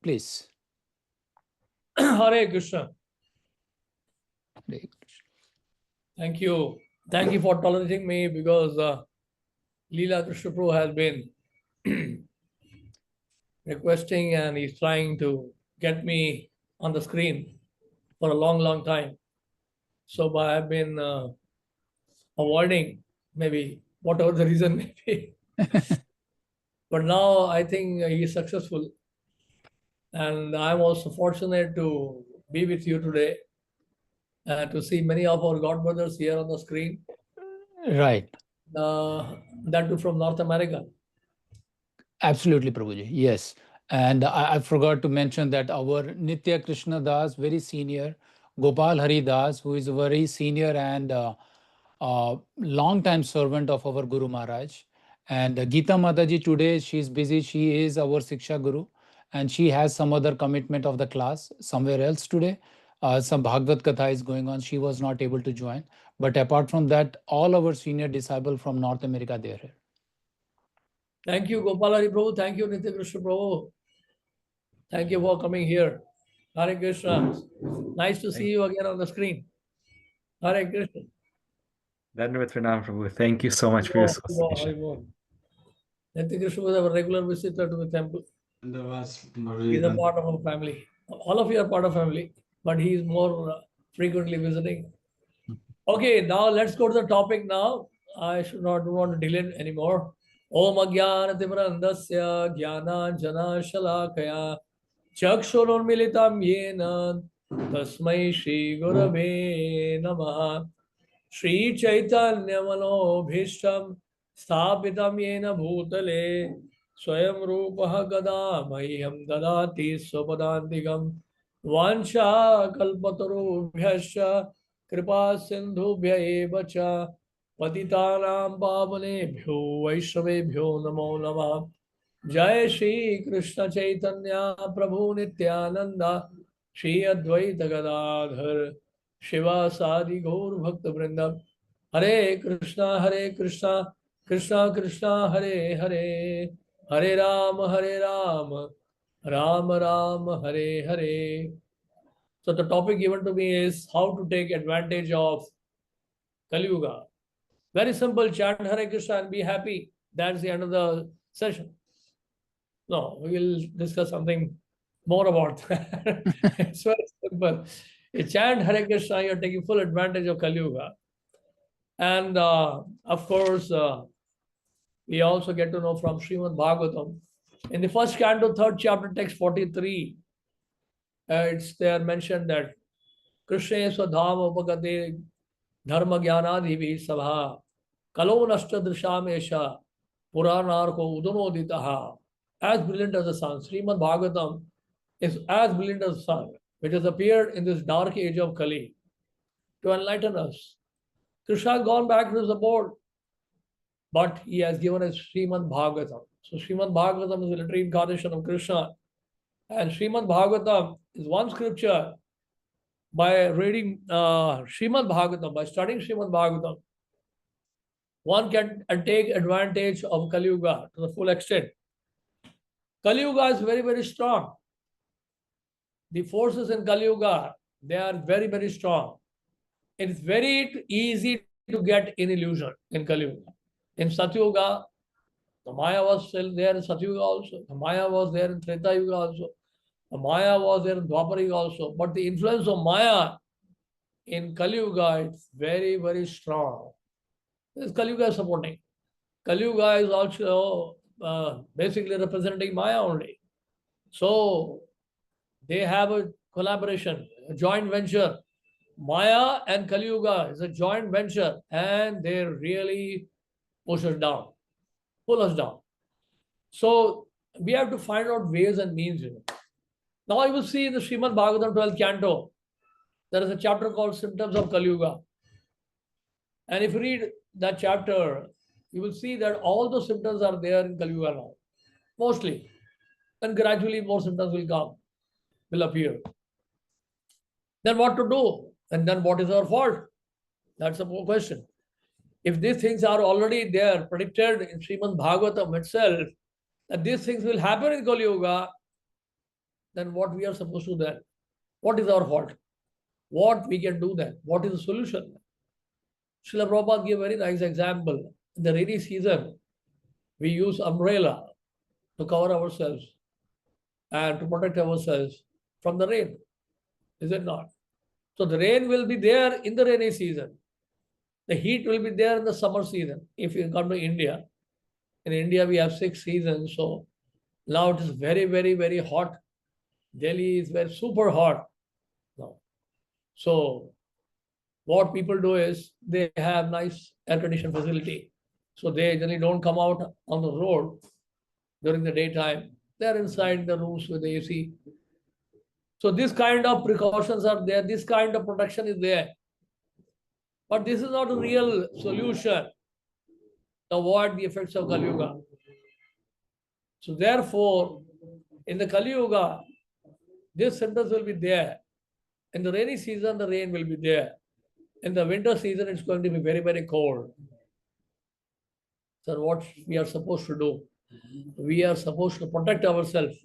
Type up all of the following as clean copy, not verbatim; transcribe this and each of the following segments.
Please. Hare Krishna. Thank you. Thank you for tolerating me because Leela Krishna Prabhu has been requesting and he's trying to get me on the screen for a long, long time. So I've been avoiding maybe whatever the reason may be. But now I think he's successful. And I'm also fortunate to be with you today to see many of our God brothers here on the screen. Right. That too from North America. Absolutely, Prabhuji. Yes. And I forgot to mention that our Nitya Krishna Das, very senior, Gopal Hari Das, who is a very senior and long-time servant of our Guru Maharaj. And Geeta Mataji today, she's busy. She is our Siksha Guru. And she has some other commitment of the class somewhere else today. Some Bhagavad Katha is going on. She was not able to join. But apart from that, all our senior disciples from North America, they are here. Thank you, Gopal Hari Prabhu. Thank you, Nitya Krishna Prabhu. Thank you for coming here. Hare Krishna. Nice to see you again on the screen. Hare Krishna. Dandavat Pranam, Prabhu. Thank you so much for your association. Nitya Krishna was a regular visitor to the temple. He's a part of our family. All of you are part of family, but he is more frequently visiting. Okay, now let's go to the topic now. I should not do want to delay anymore. Om Agyan Timrandasya Gyana Jana Shalakaya Chakshurunmilitam Yena Tasmai Shri Gurave Namaha Shri Chaitanya Manobhishtam Sthapitam Yena Bhutale Swayam Rupaha Gada Mahyam Dadati Swapadantikam Vansha Kalpatarubhyascha Kripa Sindhubhya Evacha Patitanam Pavanebhyo Vaishnavebhyo Namo Namah Jai Shri Krishna Chaitanya Prabhu Nityananda Shri Advaita Gadadhar Shiva Sadi Gaur Bhakta Vrindam Hare Krishna Krishna Krishna Hare Hare Hare Ram Ram Ram Hare Hare. So the topic given to me is how to take advantage of Kali Yuga. Very simple, chant Hare Krishna and be happy. That's the end of the session. No, we will discuss something more about that. It's very simple. You chant Hare Krishna, you're taking full advantage of Kali Yuga. And of course, we also get to know from Srimad Bhagavatam. In the first canto, third chapter, text 43, it's there mentioned that Krishna Swadham Upagate Dharma Jnanadhivi Sabha Kalo Nashta Drishamesha Puranarko Udunoditaha. As brilliant as the sun, Srimad Bhagavatam is as brilliant as the sun, which has appeared in this dark age of Kali to enlighten us. Krishna has gone back to his abode, but he has given us Srimad Bhagavatam. So Srimad Bhagavatam is a literary incarnation of Krishna. And Srimad Bhagavatam is one scripture. By reading Srimad Bhagavatam, by studying Srimad Bhagavatam, one can take advantage of Kali Yuga to the full extent. Kali Yuga is very, very strong. The forces in Kali Yuga, they are very, very strong. It is very easy to get in illusion in Kali Yuga. In Satyuga, the Maya was still there in Satyuga also. The Maya was there in Treta Yuga also. The Maya was there in Dwapara Yuga also. But the influence of Maya in Kali Yuga is very, very strong. This Kali Yuga is supporting. Kali Yuga is also basically representing Maya only. So they have a collaboration, a joint venture. Maya and Kali Yuga is a joint venture, and they really push us down, pull us down. So we have to find out ways and means. Now you will see in the Srimad Bhagavatam 12th canto, there is a chapter called Symptoms of Kali Yuga. And if you read that chapter, you will see that all the symptoms are there in Kali Yuga now, mostly. Then gradually more symptoms will come, will appear. Then what to do? And then what is our fault? That's the question. If these things are already there, predicted in Srimad Bhagavatam itself, that these things will happen in Kali Yuga, then what we are supposed to do then? What is our fault? What we can do then? What is the solution? Srila Prabhupada gave a very nice example. In the rainy season, we use umbrella to cover ourselves and to protect ourselves from the rain. Is it not? So the rain will be there in the rainy season. The heat will be there in the summer season. If you come to India, in India we have 6 seasons. So now it is very, very, very hot. Delhi is very super hot now. So what people do is they have nice air conditioned facility. So they generally don't come out on the road during the daytime. They're inside the rooms with the AC. So this kind of precautions are there. This kind of protection is there. But this is not a real solution to avoid the effects of Kali Yuga. So therefore, in the Kali Yuga, this symptoms will be there. In the rainy season, the rain will be there. In the winter season, it's going to be very, very cold. So what we are supposed to do? We are supposed to protect ourselves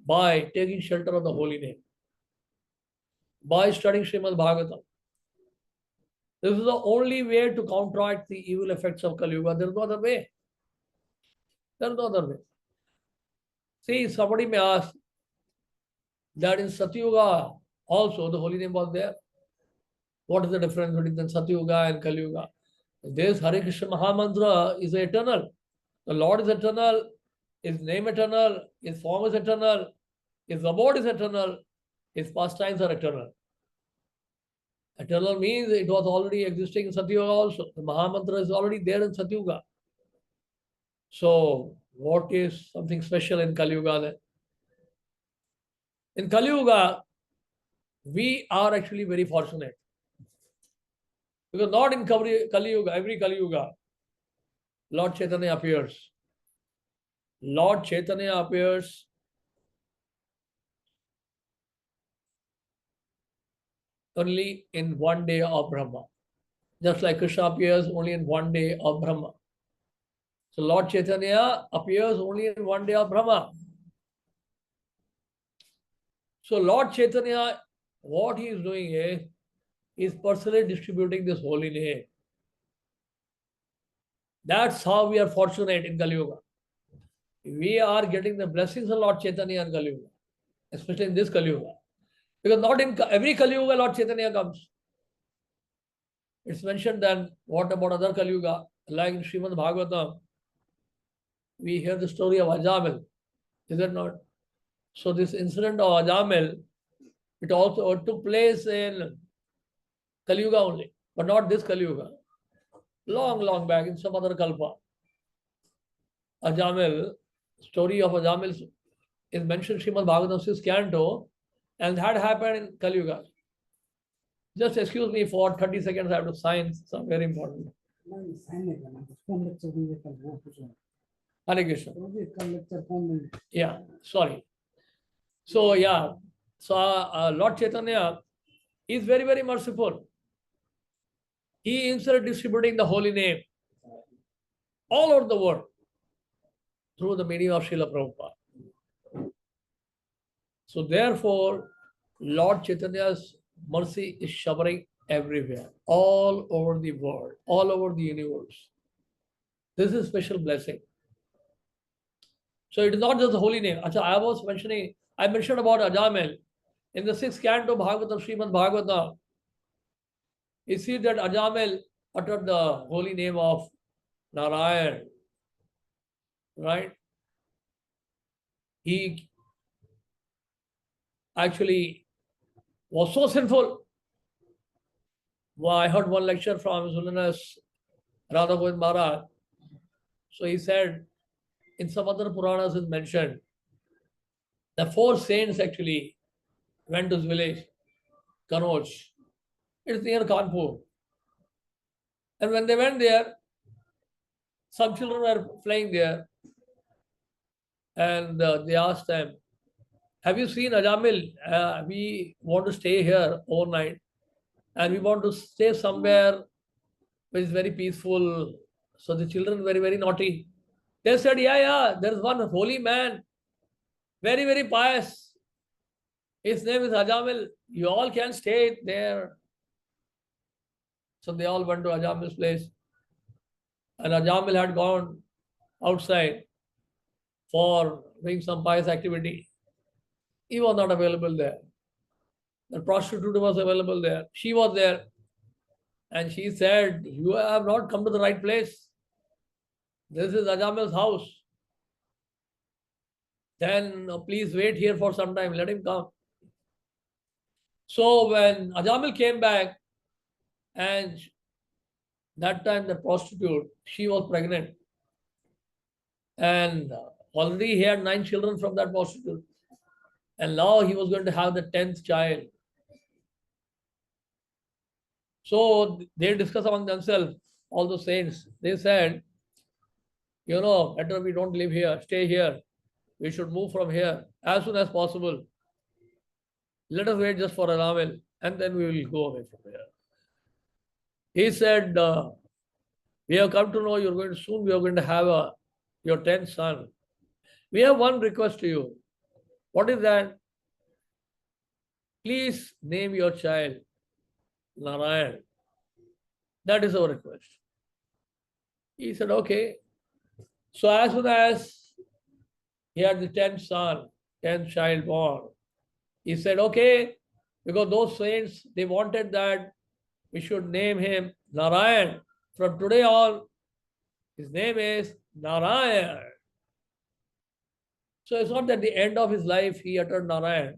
by taking shelter of the holy name, by studying Srimad Bhagavatam. This is the only way to counteract the evil effects of Kali Yuga. There is no other way. There is no other way. See, somebody may ask that in Satyuga also the holy name was there. What is the difference between Satyuga and Kali Yuga? This Hare Krishna Mahamantra is eternal. The Lord is eternal, His name eternal, His form is eternal, His abode is eternal, His pastimes are eternal. Eternal means it was already existing in Satyuga also. The Mahamantra is already there in Satyuga. So, what is something special in Kali Yuga then? In Kali Yuga, we are actually very fortunate. Because not in Kali Yuga, every Kali Yuga, Lord Chaitanya appears. Lord Chaitanya appears only in one day of Brahma. Just like Krishna appears only in one day of Brahma. So Lord Chaitanya appears only in one day of Brahma. So Lord Chaitanya, what he is doing is personally distributing this holy name. That's how we are fortunate in Kali Yuga. We are getting the blessings of Lord Chaitanya in Kali Yuga, especially in this Kali Yuga. Because not in every Kali Yuga Lord Chaitanya comes. It's mentioned then, what about other Kali Yuga? Like in Srimad Bhagavatam, we hear the story of Ajamil, is it not? So this incident of Ajamil, it also took place in Kali Yuga only, but not this Kali Yuga. Long, long back in some other Kalpa. Ajamil, story of Ajamil is mentioned in Srimad Bhagavatam 6th canto, and that happened in Kali Yuga. Just excuse me for 30 seconds, I have to sign some very important. Hare Krishna. Yeah, sorry. So, yeah. So, Lord Chaitanya is very, very merciful. He instead of distributing the holy name all over the world through the medium of Srila Prabhupada. So, therefore, Lord Chaitanya's mercy is showering everywhere, all over the world, all over the universe. This is a special blessing. So it is not just the holy name. I mentioned about Ajamil. In the 6th canto of Bhagavatam, Srimad Bhagavatam, you see that Ajamil uttered the holy name of Narayan. Right? He actually was so sinful. Well, I heard one lecture from His Holiness Radha Govind Maharaj. So he said, in some other Puranas is mentioned, the 4 saints actually went to his village, Kanoj. It's near Kanpur. And when they went there, some children were playing there. And they asked them, have you seen Ajamil? We want to stay here overnight. And we want to stay somewhere which is very peaceful. So the children very, very naughty. They said, yeah, there's one holy man, very, very pious. His name is Ajamil. You all can stay there. So they all went to Ajamil's place. And Ajamil had gone outside for doing some pious activity. He was not available there. The prostitute was available there. She was there. And she said, you have not come to the right place. This is Ajamil's house. Then please wait here for some time. Let him come. So when Ajamil came back, and that time the prostitute, she was pregnant. And already he had 9 children from that prostitute. And now he was going to have the 10th child. So they discussed among themselves, all the saints. They said, better we don't live here, stay here. We should move from here as soon as possible. Let us wait just for Ajamil, and then we will go away from here. He said, we have come to know you're going to soon, we are going to have your 10th son. We have one request to you. What is that? Please name your child Narayan. That is our request. He said, okay. So as soon as he had the 10th son, 10th child born, he said, okay, because those saints, they wanted that we should name him Narayan. From today on, his name is Narayan. So it's not that at the end of his life he uttered Narayan.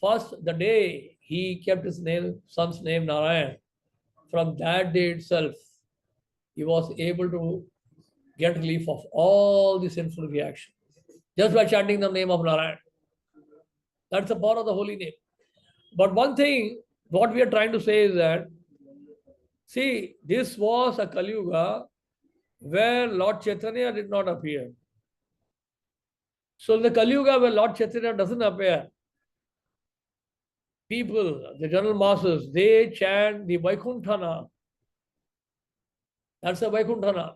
First, the day he kept his son's name Narayan, from that day itself, he was able to get relief of all the sinful reactions just by chanting the name of Narayan. That's the power of the holy name. But one thing, what we are trying to say is that, see, this was a Kali Yuga where Lord Chaitanya did not appear. So in the Kali Yuga where Lord Chaitanya doesn't appear, people, the general masses, they chant the Vaikunthana. That's the Vaikunthana.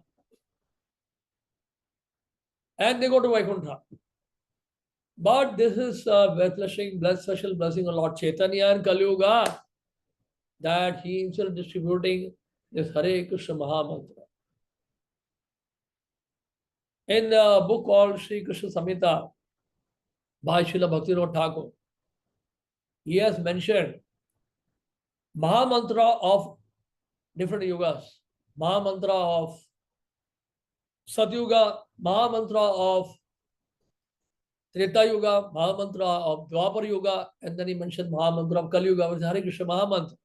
And they go to Vaikuntha. But this is special blessing of Lord Chaitanya and Kali Yuga, that he himself distributing this Hare Krishna Maha Mantra. In the book called Sri Krishna Samhita by Srila Bhaktivinoda Thakur, he has mentioned Maha Mantra of different yugas. Maha Mantra of Satyuga, Maha Mantra of Treta Yuga, Maha Mantra of Dwapar Yuga, and then he mentioned Maha Mantra of Kali Yuga, which is Hare Krishna Maha Mantra.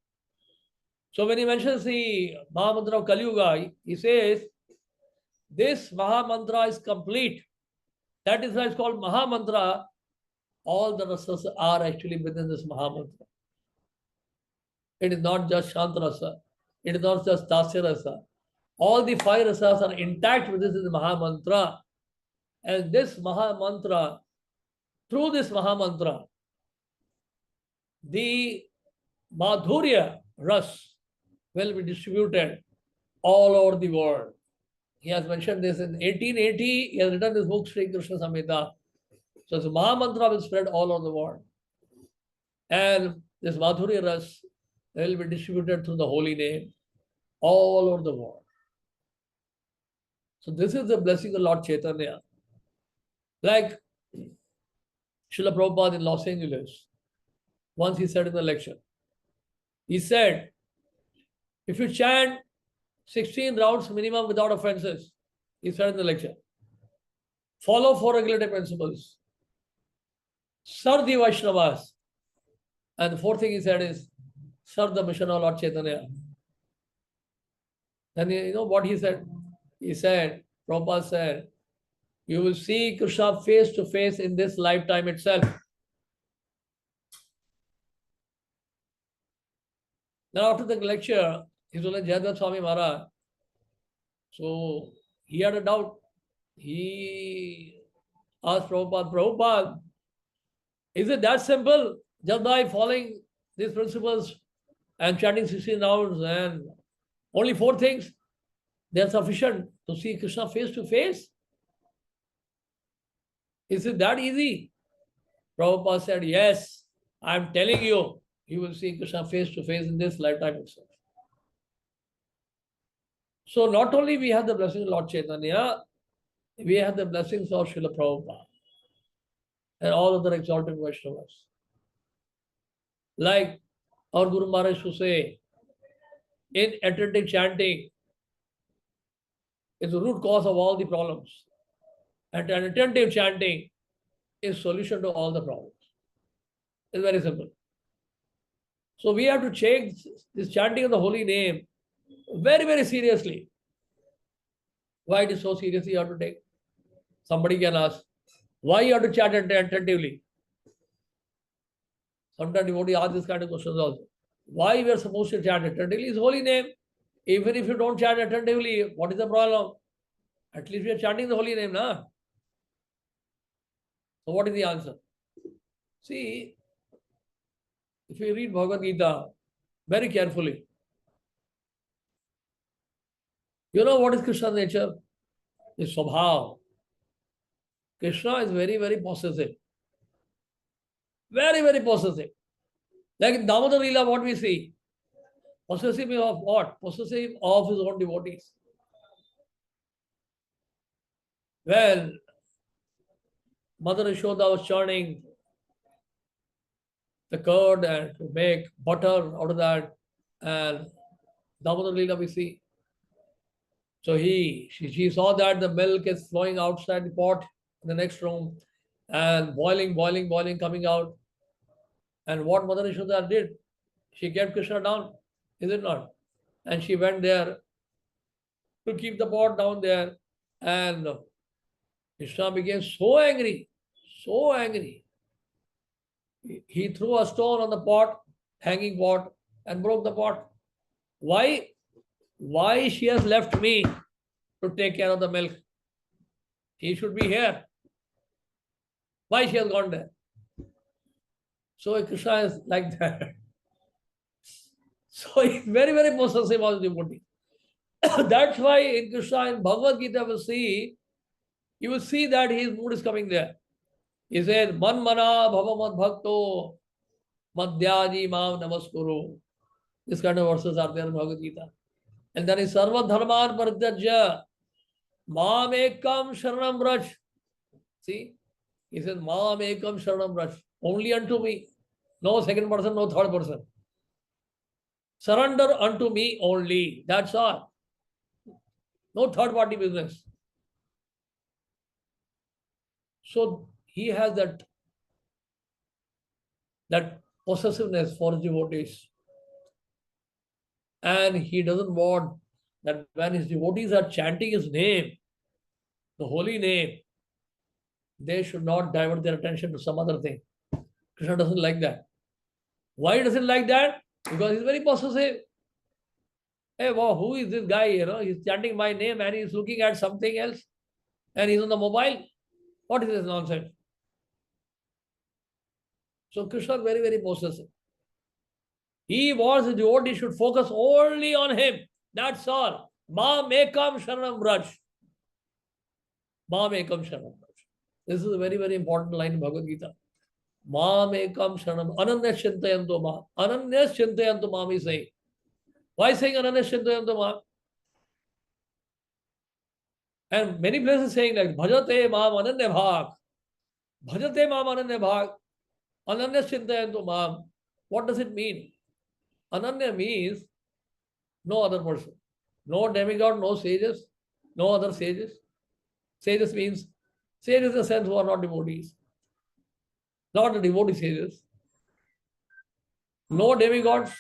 So when he mentions the Maha Mantra of Kali Yuga, he says, this Maha Mantra is complete. That is why it's called Maha Mantra. All the rasas are actually within this Maha Mantra. It is not just Shanta Rasa. It is not just Dasya Rasa. All the 5 rasas are intact within this Maha Mantra. And this Maha Mantra, through this Maha Mantra, the Madhurya Ras will be distributed all over the world. He has mentioned this in 1880. He has written this book, Sri Krishna Samhita. So this Maha Mantra will spread all over the world. And this Madhurya Ras will be distributed through the holy name all over the world. So this is the blessing of Lord Chaitanya. Like Srila Prabhupada in Los Angeles, once he said in the lecture, he said, if you chant 16 rounds minimum without offenses, he said in the lecture, follow 4 regulative principles, serve the Vaishnavas, and the 4th thing he said is, serve the mission of Lord Chaitanya. Then you know what he said? He said, Prabhupada said, you will see Krishna face to face in this lifetime itself. Now after the lecture, his Holiness Jayadvaita Swami Maharaj, so he had a doubt. He asked Prabhupada, Prabhupada, is it that simple? Just by following these principles and chanting 16 rounds and only 4 things, they are sufficient to see Krishna face to face? Is it that easy? Prabhupada said, yes, I'm telling you, you will see Krishna face to face in this lifetime itself. So not only we have the blessings of Lord Chaitanya, we have the blessings of Srila Prabhupada and all other exalted Vaishnavas. Like our Guru Maharaj used to say, in attentive chanting is the root cause of all the problems. And an attentive chanting is solution to all the problems. It's very simple. So we have to take this chanting of the holy name very, very seriously. Why it is so seriously you have to take? Somebody can ask, why you have to chant attentively? Sometimes devotee ask this kind of questions also. Why we are supposed to chant attentively? Is holy name. Even if you don't chant attentively, what is the problem? At least we are chanting the holy name, na? So what is the answer? See, if you read Bhagavad Gita very carefully, you know what is Krishna's nature? His Swabhav. Krishna is very, very possessive. Very, very possessive. Like in Damodar Leela, what we see? Possessive of what? Possessive of his own devotees. Well, Mother Yashoda was churning the curd and to make butter out of that. And Damodar Leela we see. So she saw that the milk is flowing outside the pot in the next room and boiling, boiling, boiling, coming out. And what Mother Yashoda did, she kept Krishna down, is it not? And she went there to keep the pot down there. And Krishna became so angry, so angry. He threw a stone on the pot, hanging pot, and broke the pot. Why? Why she has left me to take care of the milk? He should be here. Why she has gone there? So Krishna is like that. So he's very, very possessive of the devotee. That's why in Krishna, in Bhagavad Gita, you will see that his mood is coming there. He says, Man mana bhava mad bhakto madhyaji mam namaskuru. This kind of verses are there in Bhagavad Gita. And then is sarva dharman parityaja mam ekam sharanam braj. See? He says, mam ekam sharanam braj. Only unto me. No second person, no third person. Surrender unto me only. That's all. No third party business. So he has that possessiveness for his devotees. And he doesn't want that when his devotees are chanting his name, the holy name, they should not divert their attention to some other thing. Krishna doesn't like that. Why doesn't like that? Because he's very possessive. Hey, wow, who is this guy? He's chanting my name and he's looking at something else and he's on the mobile. What is this nonsense? So Krishna is very, very possessive. He wants the devotee should focus only on him. That's all. Ma mekam sharanam braj. Ma mekam sharanam braj. This is a very, very important line in Bhagavad Gita. Ma mekam sharanam. Ananyas chintayanto ma. Ananyas chintayanto ma is saying. Why saying ananyas chintayanto ma? And many places saying like bhajate mam ananya bhag. Bhajate mam ananya bhag. Ananyas chintayanto mam. What does it mean? Ananya means no other person. No demigod, no sages, no other sages. Sages means sages in the sense who are not devotees. Not the devotee sages. No demigods,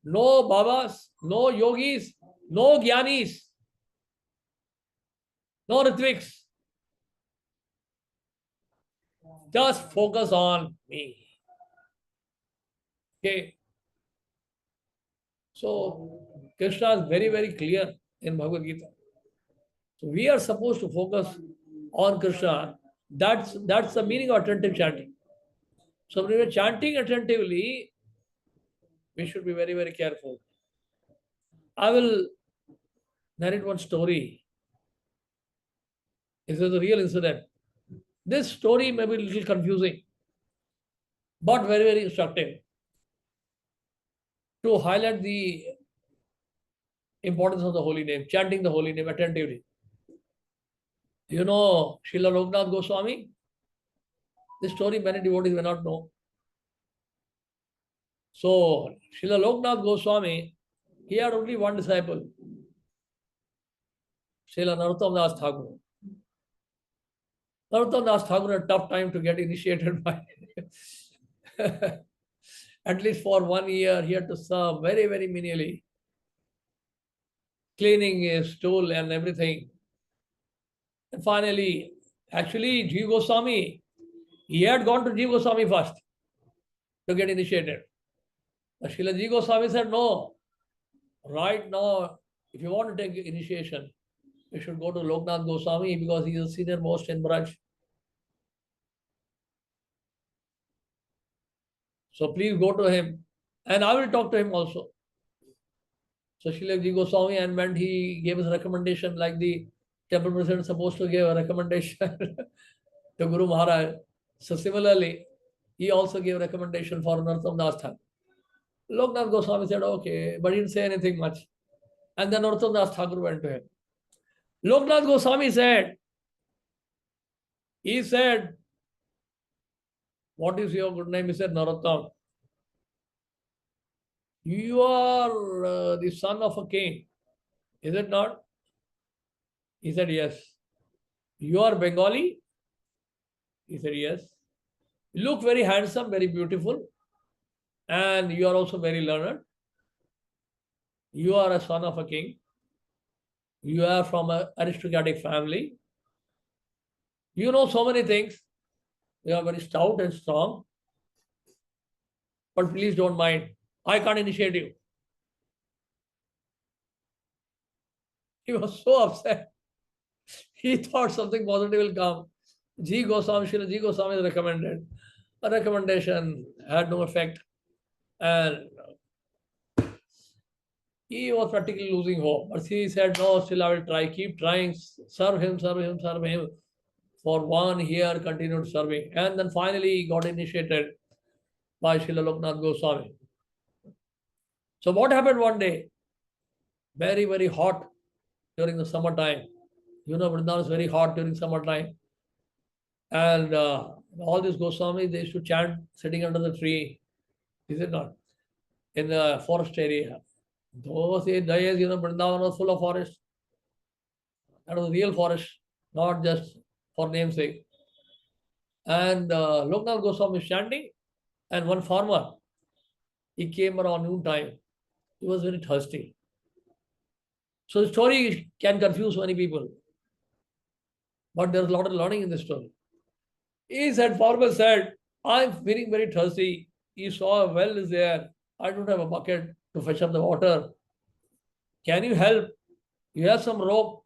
no babas, no yogis, no jnanis, no ritviks. Just focus on me. Okay. So Krishna is very, very clear in Bhagavad Gita. So we are supposed to focus on Krishna. That's the meaning of attentive chanting. So when we are chanting attentively, we should be very, very careful. I will narrate one story. This is a real incident. This story may be a little confusing, but very, very instructive to highlight the importance of the holy name, chanting the holy name attentively. You know Shaila Lognath Goswami? This story many devotees may not know. So, Shaila Lognath Goswami, he had only one disciple, Shaila Narottam Thakur. Narottam Thakur had a tough time to get initiated by at least for 1 year, he had to serve very, very menially, cleaning his stool and everything. And finally, actually, G. Goswami, he had gone to G. Goswami first to get initiated. But Srila Ji Goswami said, no, right now, if you want to take initiation, you should go to Loknath Goswami because he is the senior most in Braj. So please go to him. And I will talk to him also. So Srila Ji Goswami, and when he gave his recommendation, like the temple president is supposed to give a recommendation to Guru Maharaj. So similarly, he also gave a recommendation for Narottam Das Thakur. Loknath Goswami said, okay, but he didn't say anything much. And then Narottam Das Thakur went to him. Loknath Goswami said, he said, what is your good name? He said, Narottam. You are the son of a king, is it not? He said, yes. You are Bengali? He said, yes. You look very handsome, very beautiful, and you are also very learned. You are a son of a king. You are from an aristocratic family. You know so many things. You are very stout and strong. But please don't mind. I can't initiate you. He was so upset. He thought something positive will come. G. Goswami, Srila G. Goswami recommended. A recommendation had no effect. And he was practically losing hope. But he said, no, still I will try. Keep trying. Serve him, serve him, serve him. For 1 year, continued serving. And then finally he got initiated by Shaila Lognath Goswami. So what happened one day? Very, very hot during the summertime. You know, Vrindavan is very hot during summertime. And all these Goswamis, they used to chant sitting under the tree. Is it not? In the forest area. Those days, you know, Vrindavan was full of forest. That was real forest, not just for namesake. And Loknath Goswami is chanting, and one farmer, he came around noontime. He was very thirsty. So the story can confuse many people. But there's a lot of learning in the story. He said, farmer said, I'm feeling very thirsty. He saw a well is there. I don't have a bucket to fetch up the water. Can you help? You have some rope.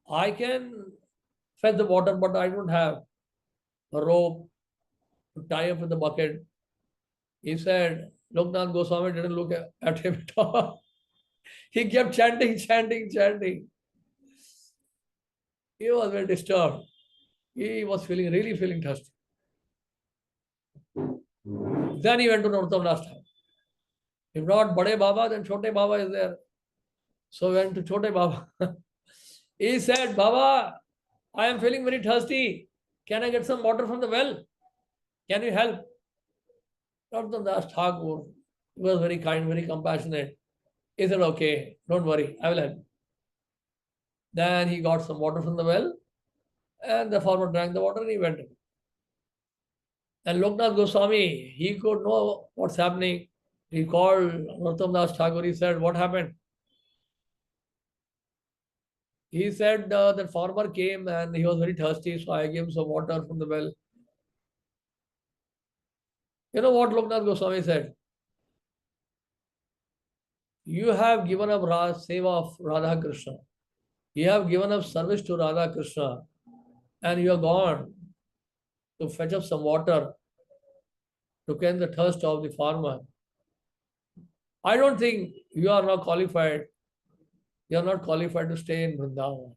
I can fetch the water, but I don't have a rope to tie up with the bucket. He said, Loknath Goswami didn't look at him at all. He kept chanting, chanting, chanting. He was very disturbed. He was really feeling thirsty. Then he went to Narottam Das Thakur. If not Bade Baba, then Chote Baba is there. So went to Chote Baba. He said, Baba, I am feeling very thirsty. Can I get some water from the well? Can you help? Narottam Das Thakur was very kind, very compassionate. He said, okay, don't worry, I will help. Then he got some water from the well, and the farmer drank the water and he went. And Loknath Goswami, he could know what's happening. He called Narottam Das Thakur. He said, what happened? He said, the farmer came and he was very thirsty, so I gave him some water from the well. You know what Loknath Goswami said? You have given up seva of Radha Krishna. You have given up service to Radha Krishna, and you are gone to fetch up some water to quench the thirst of the farmer. I don't think you are not qualified. You are not qualified to stay in Vrindavan.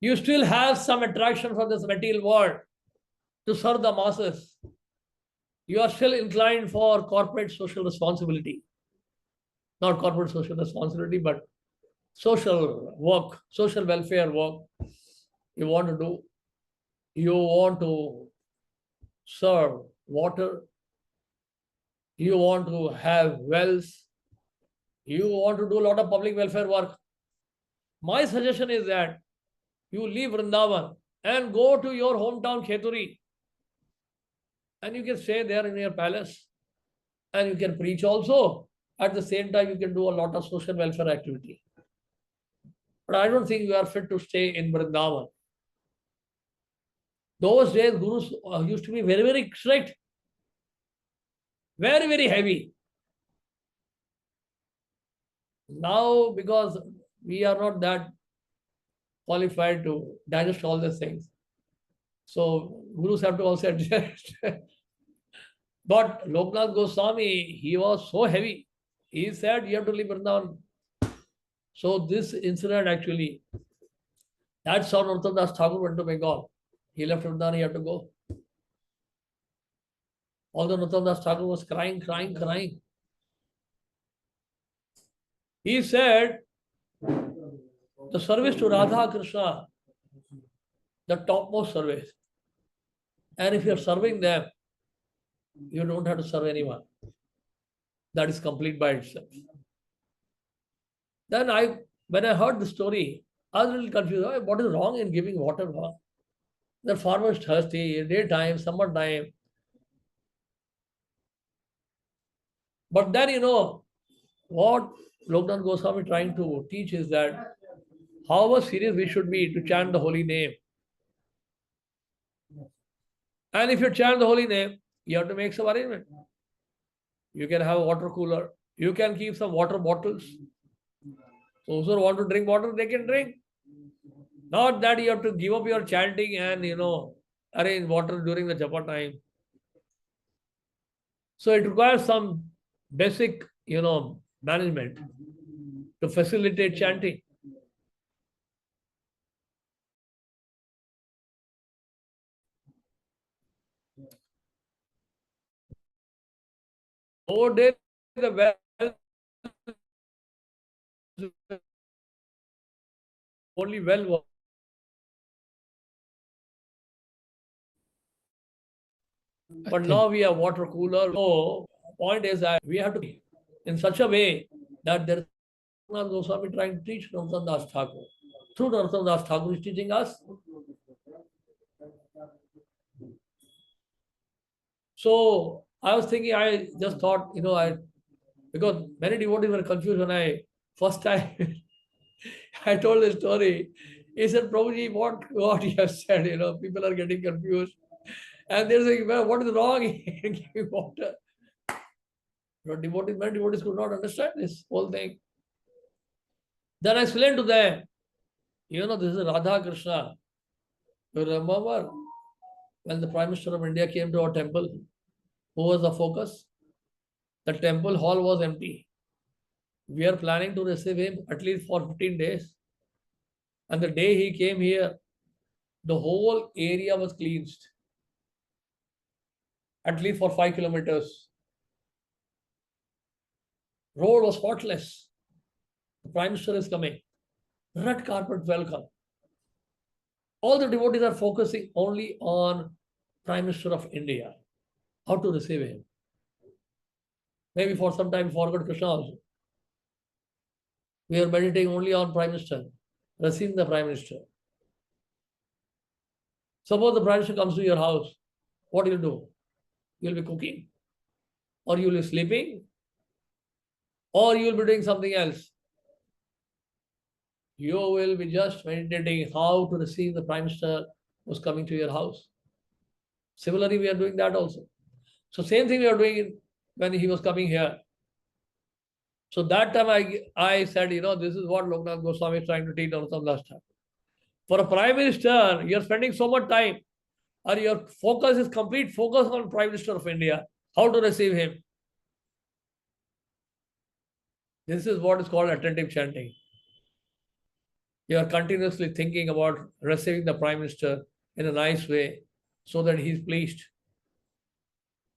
You still have some attraction from this material world to serve the masses. You are still inclined for corporate social responsibility. Not corporate social responsibility, but social work, social welfare work you want to do. You want to serve water. You want to have wells. You want to do a lot of public welfare work. My suggestion is that you leave Vrindavan and go to your hometown Kheturi, and you can stay there in your palace, and you can preach also. At the same time, you can do a lot of social welfare activity. But I don't think you are fit to stay in Vrindavan. Those days, gurus used to be very, very strict, very, very heavy. Now, because we are not that qualified to digest all these things, so gurus have to also adjust. But Loknath Goswami, he was so heavy. He said, you have to leave Vrindavan. So this incident actually, that's how Narottam Thakur went to Bengal. He left Vrindavan, he had to go. Although Narottam Thakur was crying, crying, crying. He said, the service to Radha Krishna, the topmost service. And if you are serving them, you don't have to serve anyone. That is complete by itself. Then when I heard the story, I was a little confused. Oh, what is wrong in giving water? The farmer is thirsty, daytime, summertime. But then, what Loknath Goswami trying to teach is that however serious we should be to chant the holy name. And if you chant the holy name, you have to make some arrangement. You can have a water cooler. You can keep some water bottles. Those who want to drink water, they can drink. Not that you have to give up your chanting and, arrange water during the japa time. So it requires some basic, management to facilitate chanting. Nowadays, the well only well. But now we have water cooler. So point is that we have to be in such a way that there is Goswami trying to teach Narottam Das Thakur. Through Narottam Das Thakur is teaching us. So I was thinking, I just thought, because many devotees were confused when I first time I told the story. He said, Prabhuji, what you have said, people are getting confused. And they're saying, well, what is wrong in giving water? Many devotees could not understand this whole thing. Then I explained to them, this is Radha Krishna. You remember when the Prime Minister of India came to our temple, who was the focus? The temple hall was empty. We are planning to receive him at least for 15 days. And the day he came here, the whole area was cleansed. At least for 5 kilometers. Road was spotless. The Prime Minister is coming. Red carpet welcome. All the devotees are focusing only on Prime Minister of India. How to receive him. Maybe for some time forgot Krishna also. We are meditating only on Prime Minister, receiving the Prime Minister. Suppose the Prime Minister comes to your house, what do you do? You will be cooking, or you will be sleeping, or you will be doing something else. You will be just meditating how to receive the Prime Minister who's coming to your house. Similarly, we are doing that also. So same thing we are doing when he was coming here. So that time I said, this is what Loknath Goswami is trying to teach Narottam Das Thakur. For a Prime Minister, you are spending so much time, or your focus is complete focus on Prime Minister of India, how to receive him. This is what is called attentive chanting. You are continuously thinking about receiving the Prime Minister in a nice way so that he is pleased.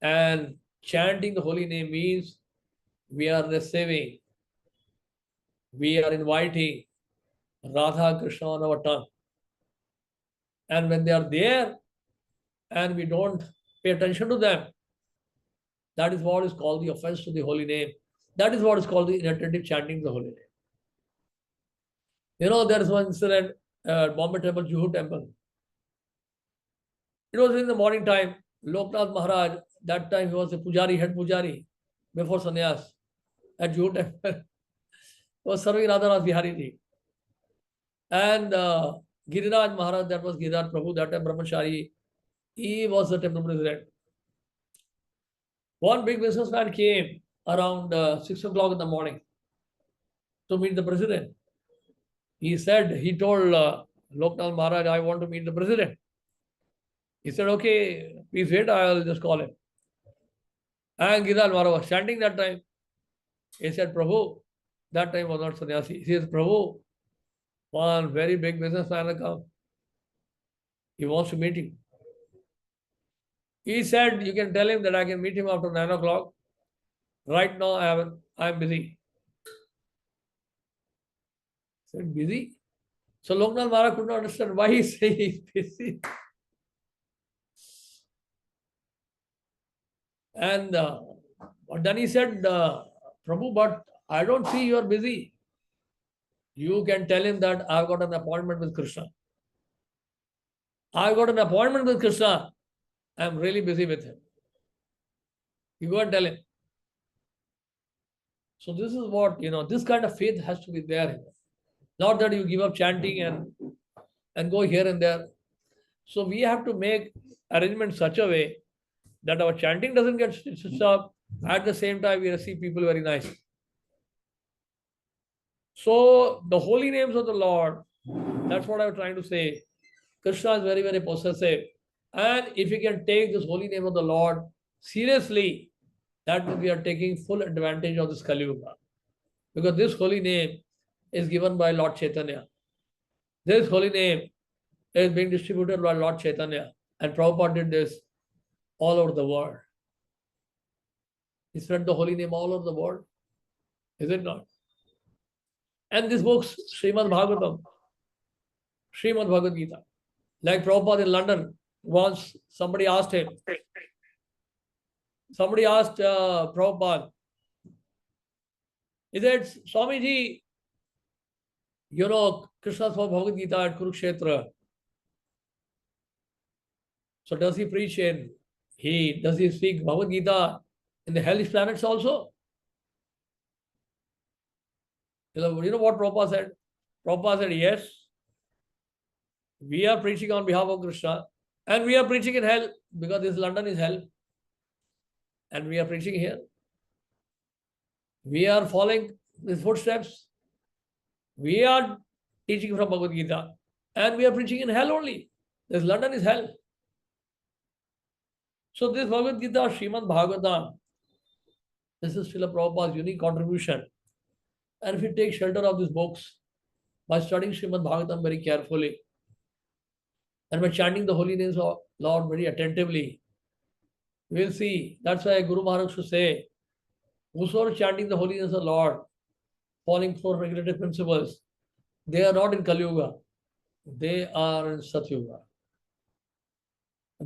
And chanting the holy name means we are receiving, we are inviting Radha Krishna on our tongue. And when they are there and we don't pay attention to them, that is what is called the offense to the holy name. That is what is called the inattentive chanting of the holy name. You know, there is one incident at Bombay Temple, Juhu Temple. It was in the morning time. Loknath Maharaj, that time he was a pujari, head pujari, before sannyas at Juhu Temple. He was serving Radha Bihari Ji. And Giriraj Maharaj, that was Giriraj Prabhu, that time Brahmachari, he was the temple president. One big businessman came around 6 o'clock in the morning to meet the president. He said, he told Loknath Maharaj, I want to meet the president. He said, okay, please wait, I'll just call him. And Giriraj Maharaj was chanting that time. He said, Prabhu, that time was not sannyasi. He says, Prabhu, one very big businessman will come. He wants to meet you. He said, you can tell him that I can meet him after 9 o'clock. Right now, I'm busy. He said, busy? So Loknath Maharaj could not understand why he is saying he's busy. And then he said, Prabhu, but I don't see you are busy. You can tell him that I've got an appointment with Krishna. I've got an appointment with Krishna. I'm really busy with him. You go and tell him. So this is what, this kind of faith has to be there. Not that you give up chanting and go here and there. So we have to make arrangements such a way that our chanting doesn't get switched off. At the same time, we receive people very nice. So the holy names of the Lord, that's what I was trying to say. Krishna is very, very possessive. And if we can take this holy name of the Lord seriously, that means we are taking full advantage of this Kali Yuga. Because this holy name is given by Lord Chaitanya. This holy name is being distributed by Lord Chaitanya. And Prabhupada did this all over the world. He spread the holy name all over the world. Is it not? And this book, Srimad Bhagavatam, Srimad Bhagavad Gita, like Prabhupada in London, once somebody asked him, Prabhupada, he said, Swamiji, Krishna spoke Bhagavad Gita at Kurukshetra. So does he preach does he speak Bhagavad Gita in the hellish planets also? You know what Prabhupada said? Prabhupada said, yes, we are preaching on behalf of Krishna and we are preaching in hell because this London is hell. And we are preaching here. We are following his footsteps. We are teaching from Bhagavad Gita and we are preaching in hell only. This London is hell. So this Bhagavad Gita, Srimad Bhagavatam, this is Srila Prabhupada's unique contribution. And if you take shelter of these books by studying Srimad Bhagavatam very carefully and by chanting the holy names of Lord very attentively, we'll see. That's why Guru Maharaj should say, whosoever chanting the holy names of Lord, following four regulative principles, they are not in Kaliyuga. They are in Satyuga.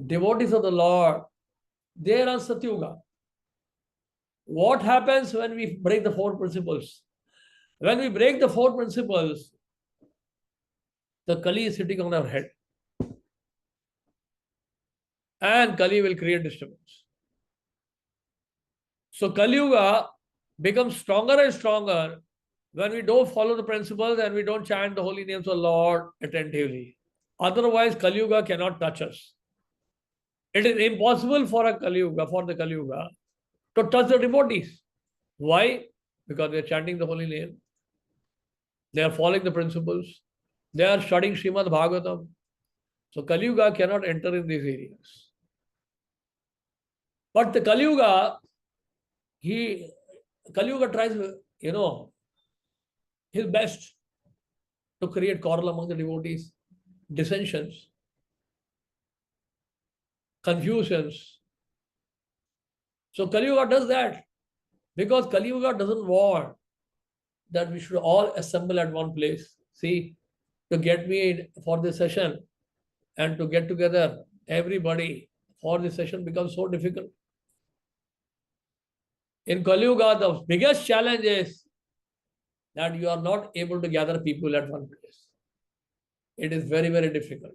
Devotees of the Lord, they are in Satyuga. What happens when we break the four principles? When we break the four principles, the Kali is sitting on our head. And Kali will create disturbance. So Kali Yuga becomes stronger and stronger when we don't follow the principles and we don't chant the holy names of Lord attentively. Otherwise, Kali Yuga cannot touch us. It is impossible for the Kali Yuga to touch the devotees. Why? Because they are chanting the holy name. They are following the principles. They are studying Srimad Bhagavatam. So Kali Yuga cannot enter in these areas. But the Kali Yuga tries, his best to create quarrel among the devotees, dissensions, confusions. So Kali Yuga does that because Kali Yuga doesn't want that we should all assemble at one place. See, to get me for this session and to get together everybody for this session becomes so difficult. In Kali Yuga, the biggest challenge is that you are not able to gather people at one place. It is very, very difficult.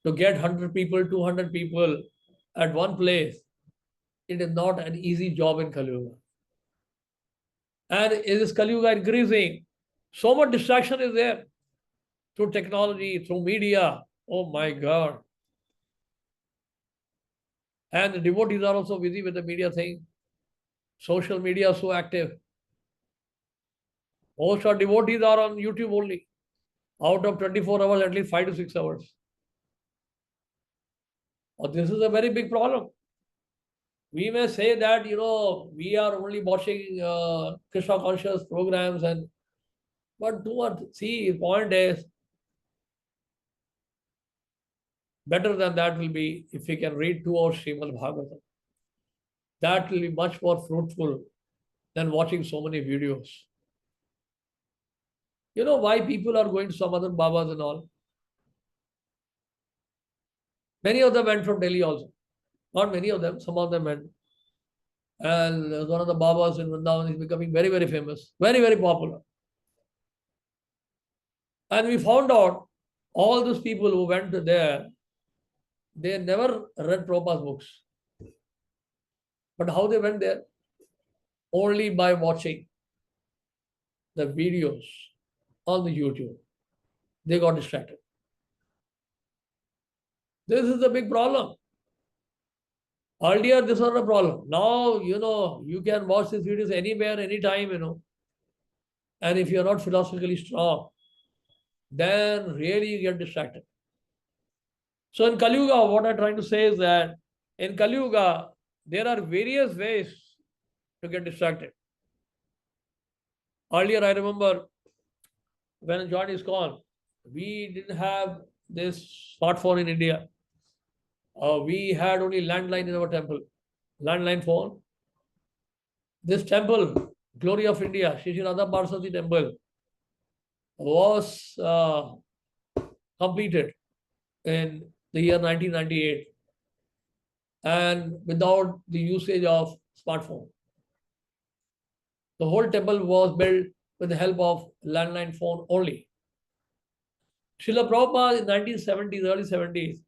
To get 100 people, 200 people at one place, it is not an easy job in Kali Yuga. And it is Kali Yuga increasing. So much distraction is there through technology, through media. Oh my God. And the devotees are also busy with the media thing. Social media is so active. Most of devotees are on YouTube only. Out of 24 hours, at least 5 to 6 hours. This is a very big problem. We may say that, we are only watching Krishna conscious programs, but do what? See, the point is, better than that will be if we can read 2 hours Srimad Bhagavatam. That will be much more fruitful than watching so many videos. You know why people are going to some other Babas and all? Many of them went from Delhi also. Not many of them, some of them went. And one of the Babas in Vrindavan is becoming very, very famous, very, very popular. And we found out all those people who went there, they never read Prabhupada's books. But how they went there? Only by watching the videos on the YouTube. They got distracted. This is the big problem. Earlier, this was a problem. Now, you can watch these videos anywhere, anytime, And if you're not philosophically strong, then really you get distracted. So in Kali Yuga, what I'm trying to say is that in Kali Yuga, there are various ways to get distracted. Earlier, I remember when I joined ISKCON, we didn't have this smartphone in India. We had only landline in our temple, landline phone. This temple, Glory of India, Shri Radha Parasati temple, was completed in the year 1998 and without the usage of smartphone. The whole temple was built with the help of landline phone only. Srila Prabhupada in 1970s, early 70s,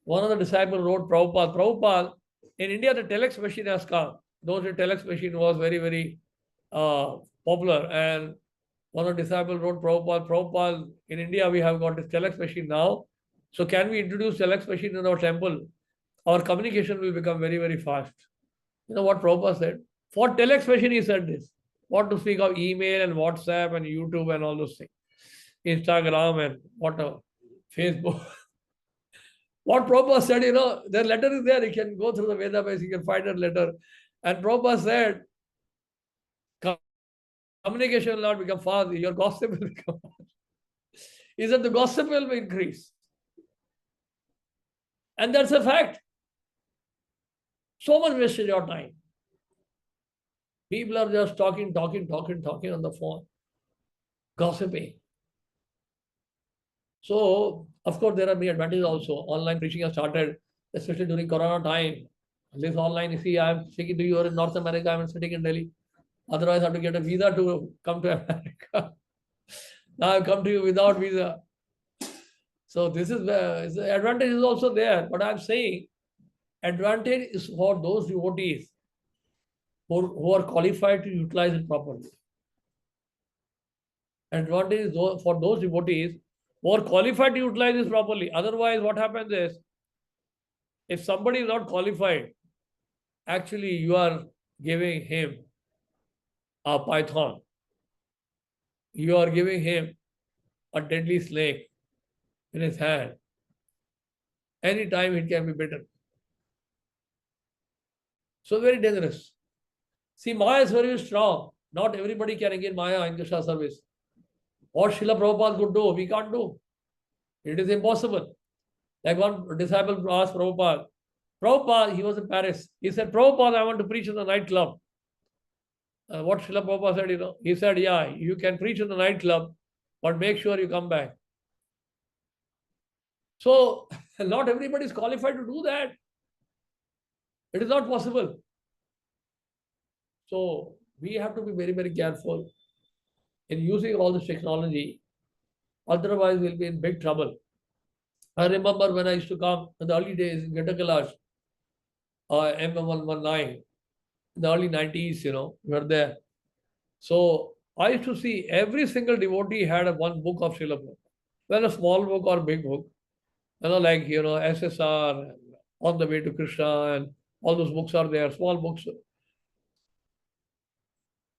one of the disciples wrote Prabhupada, in India the telex machine has come. Those the telex machine was very, very popular, and one of the disciples wrote Prabhupada, in India we have got this telex machine now. So can we introduce telex machine in our temple? Our communication will become very, very fast. You know what Prabhupada said? For telex machine he said this. What to speak of email and WhatsApp and YouTube and all those things. Instagram and whatever. Facebook. What Prabhupada said, their letter is there. You can go through the Veda base, you can find that letter. And Prabhupada said, communication will not become fast, your gossip will become fast. He said the gossip will increase. And that's a fact. So much wastage of time. People are just talking on the phone, gossiping. So, of course, there are many advantages also. Online preaching has started, especially during Corona time. This online, you see, I'm speaking to you in North America, I'm sitting in Delhi. Otherwise, I have to get a visa to come to America. Now I've come to you without visa. So this is where the advantage is also there. But I'm saying advantage is for those devotees who are qualified to utilize it properly. Advantage is for those devotees who are qualified to utilize this properly. Otherwise, what happens is, if somebody is not qualified, actually you are giving him a python. You are giving him a deadly snake in his hand. Anytime it can be bitten. So very dangerous. See, Maya is very strong. Not everybody can engage Maya in Krishna service. What Srila Prabhupada could do, we can't do. It is impossible. Like one disciple asked Prabhupada, Prabhupada, he was in Paris. He said, Prabhupada, I want to preach in the nightclub. What Srila Prabhupada said, he said, yeah, you can preach in the nightclub, but make sure you come back. So, not everybody is qualified to do that. It is not possible. So, we have to be very, very careful in using all this technology. Otherwise, we'll be in big trouble. I remember when I used to come in the early days in Geta Kailash, M119, in the early 90s, we were there. So I used to see every single devotee had one book of Srila Prabhupada. Well, a small book or big book, like, SSR, On the Way to Krishna, and all those books are there, small books.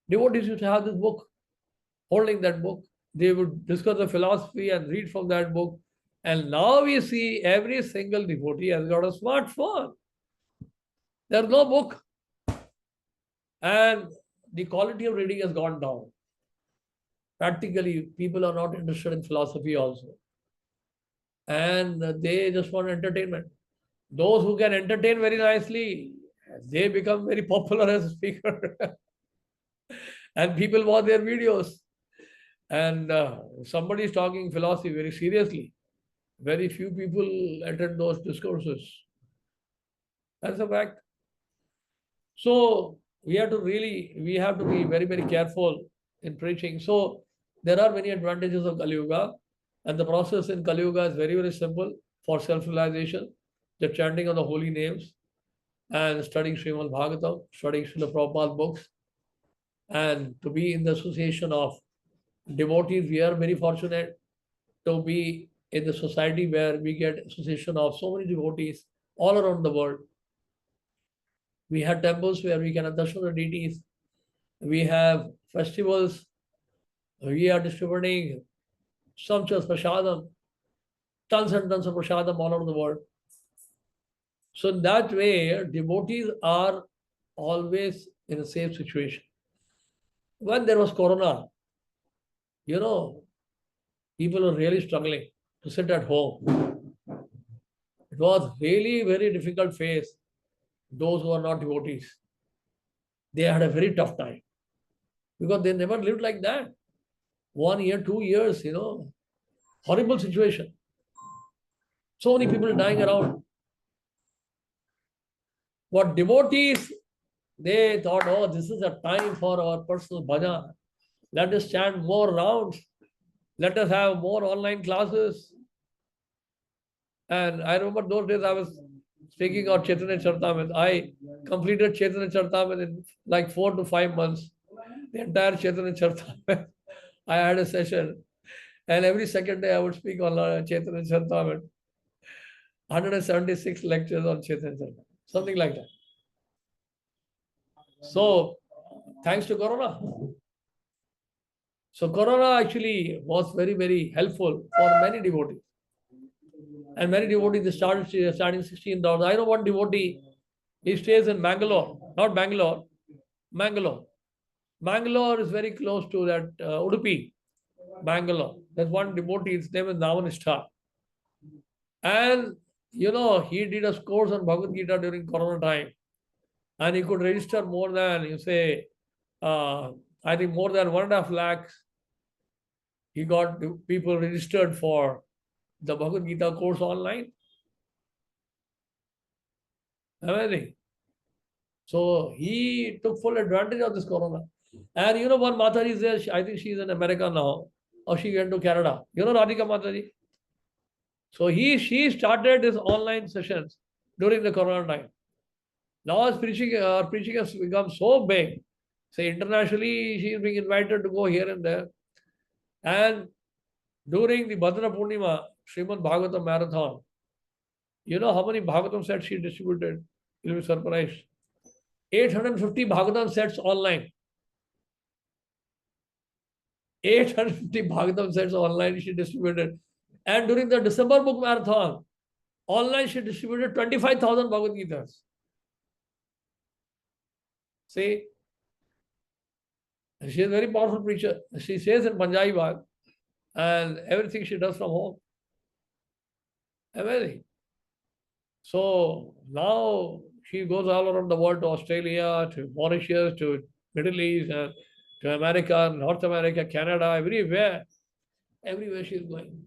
Devotees used to have this book, holding that book. They would discuss the philosophy and read from that book. And now we see every single devotee has got a smartphone. There's no book. And the quality of reading has gone down. Practically, people are not interested in philosophy also. And they just want entertainment. Those who can entertain very nicely, they become very popular as a speaker. And people watch their videos. And somebody is talking philosophy very seriously. Very few people attend those discourses. That's a fact. So we have to be very, very careful in preaching. So there are many advantages of Kaliyuga, and the process in Kaliyuga is very, very simple for self-realization, the chanting of the holy names, and studying Srimad Bhagavatam, studying Srila Prabhupada books, and to be in the association of devotees. We are very fortunate to be in the society where we get association of so many devotees all around the world. We have temples where we can darshan the deities. We have festivals. We are distributing sumptuous prasadam, tons and tons of prasadam all over the world. So in that way, devotees are always in a safe situation. When there was Corona, people were really struggling to sit at home. It was really very difficult phase. Those who are not devotees, they had a very tough time because they never lived like that. 1 year, 2 years, horrible situation. So many people dying around. What devotees, they thought, oh, this is a time for our personal bhajan. Let us chant more rounds. Let us have more online classes. And I remember those days I was speaking of Chaitanya Charitamrita. I completed Chaitanya Charitamrita in like 4 to 5 months. The entire Chaitanya Charitamrita. I had a session. And every second day I would speak on Chaitanya Charitamrita. 176 lectures on Chaitanya Charitamrita. Something like that. So, thanks to Corona. So, Corona actually was very, very helpful for many devotees. And many devotees, they starting 16,000. I know one devotee, he stays in Bangalore, not Bangalore, Mangalore. Mangalore is very close to that Udupi, Bangalore. There's one devotee, his name is Navanishta. And, he did a course on Bhagavad Gita during Corona time. And he could register more than, I think more than 1.5 lakhs. He got people registered for the Bhagavad Gita course online. Amazing. So he took full advantage of this Corona. And one Mataji is there, I think she's in America now, or she went to Canada. Radhika Mataji? So she started his online sessions during the Corona time. Now his preaching has become so big. Say internationally, she is being invited to go here and there. And during the Bhadra Purnima, Srimad Bhagavatam marathon, you know how many Bhagavatam sets she distributed? You'll be surprised. 850 Bhagavatam sets online. 850 Bhagavatam sets online she distributed. And during the December book marathon, online she distributed 25,000 Bhagavad Gitas. See, she is a very powerful preacher. She says in Punjabi Bhag, and everything she does from home. Amazing. So now she goes all around the world, to Australia, to Mauritius, to Middle East, and to America, North America, Canada, everywhere. Everywhere she is going.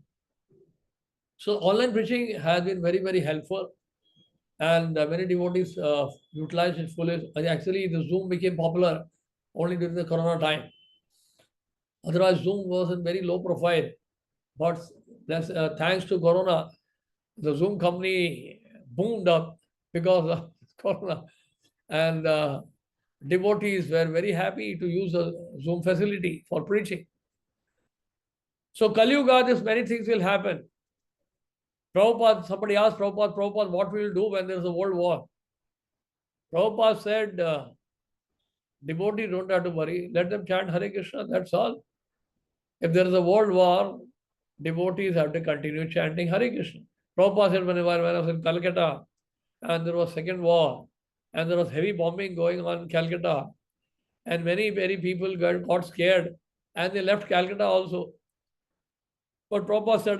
So online preaching has been very, very helpful, and many devotees utilize it fully. Actually, the Zoom became popular only during the Corona time. Otherwise, Zoom was in very low profile. But thanks to Corona, the Zoom company boomed up because of Corona. And devotees were very happy to use the Zoom facility for preaching. So Kaliyuga, this many things will happen. Prabhupada, somebody asked Prabhupada, what will you do when there is a world war? Prabhupada said, devotees don't have to worry. Let them chant Hare Krishna, that's all. If there is a world war, devotees have to continue chanting Hare Krishna. Prabhupada said when I was in Calcutta, and there was second war, and there was heavy bombing going on in Calcutta, and many people got scared, and they left Calcutta also. But Prabhupada said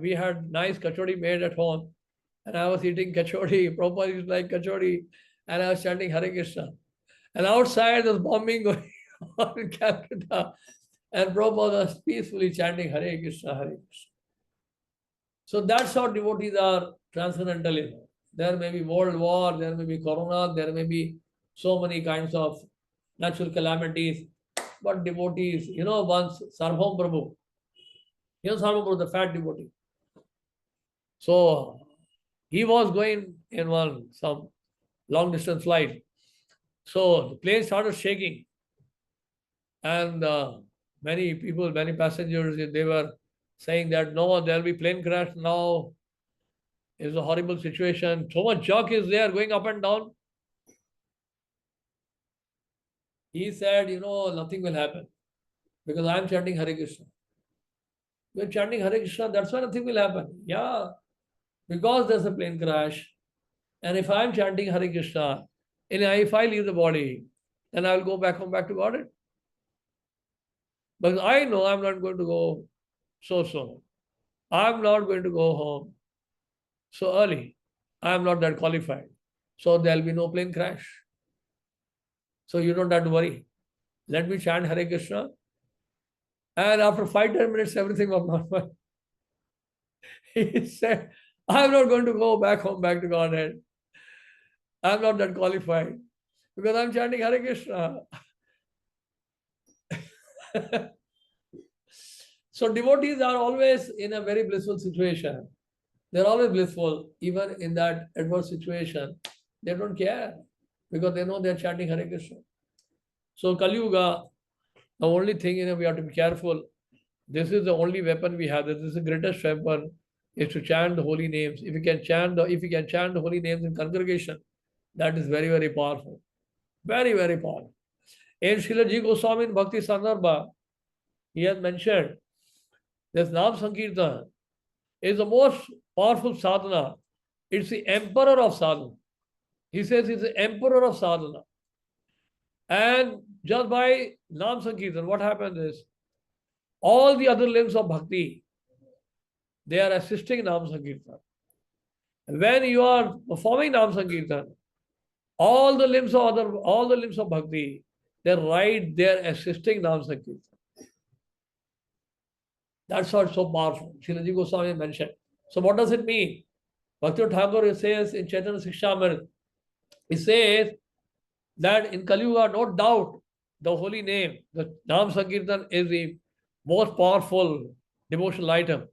we had nice kachori made at home, and I was eating kachori. Prabhupada used like kachori, and I was chanting Hare Krishna. And outside there was bombing going on in Calcutta, and Prabhupada was peacefully chanting Hare Krishna, Hare Krishna. So that's how devotees are transcendental. There may be world war, there may be corona, there may be so many kinds of natural calamities. But devotees, once Sarvabhaum Prabhu, Sarvabhaum Prabhu, the fat devotee. So he was going in some long distance flight. So the plane started shaking. And many people, many passengers, they were saying that no, there will be plane crash now. It's a horrible situation. So much junk is there going up and down. He said, nothing will happen because I'm chanting Hare Krishna. You're chanting Hare Krishna, that's why nothing will happen. Yeah, because there's a plane crash. And if I'm chanting Hare Krishna, and if I leave the body, then I will go back home, back to Godhead. Because I know I'm not going to go so soon. I'm not going to go home so early. I'm not that qualified. So there'll be no plane crash. So you don't have to worry. Let me chant Hare Krishna. And after 5-10 minutes, everything was normal. He said, I'm not going to go back home, back to Godhead. I'm not that qualified because I'm chanting Hare Krishna. So devotees are always in a very blissful situation. They're always blissful, even in that adverse situation. They don't care because they know they're chanting Hare Krishna. So Kali Yuga, the only thing we have to be careful. This is the only weapon we have. This is the greatest weapon, is to chant the holy names. If you can chant the holy names in congregation, that is very, very powerful. Very, very powerful. In Shaila Goswami in Bhakti Sandarbha, he has mentioned this Nam Sankirtan is the most powerful sadhana. It's the emperor of sadhana. He says it's the emperor of sadhana. And just by Nam Sankirtan, what happens is, all the other limbs of bhakti, they are assisting Nam Sankirtan. When you are performing Nam Sankirtan, all the limbs of bhakti, they're right there assisting Nam Sankirtan. That's why it's so powerful. Srila Goswami mentioned. So what does it mean? Bhakti Thakur says in Chaitanya Sikshamrita, he says that in Kali Yuga, no doubt, the holy name, the Nam Sankirtan is the most powerful devotional item.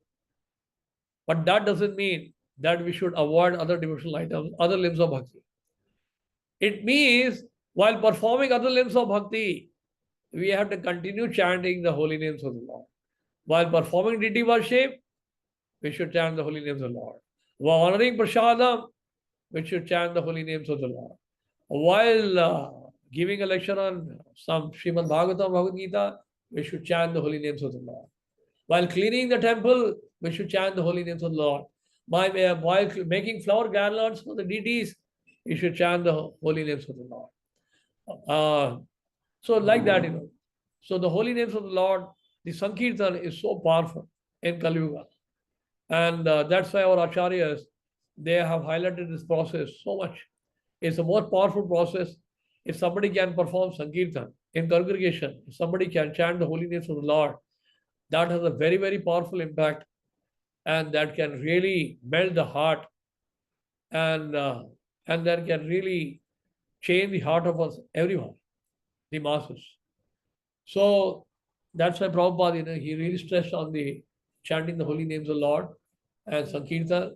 But that doesn't mean that we should avoid other devotional items, other limbs of bhakti. It means while performing other limbs of bhakti, we have to continue chanting the holy names of the Lord. While performing deity worship, we should chant the holy names of the Lord. While honoring prasadam, we should chant the holy names of the Lord. While giving a lecture on some Srimad Bhagavatam, Bhagavad Gita, we should chant the holy names of the Lord. While cleaning the temple, we should chant the holy names of the Lord. While making flower garlands for the deities, we should chant the holy names of the Lord. So like that, So the holy names of the Lord the Sankirtan is so powerful in Kali Yuga. And that's why our acharyas, they have highlighted this process so much. It's a more powerful process. If somebody can perform Sankirtan in congregation, if somebody can chant the holy names of the Lord, that has a very, very powerful impact, and that can really melt the heart, and that can really change the heart of us, everyone, the masses. So that's why Prabhupada, he really stressed on the chanting the holy names of the Lord and Sankirtan.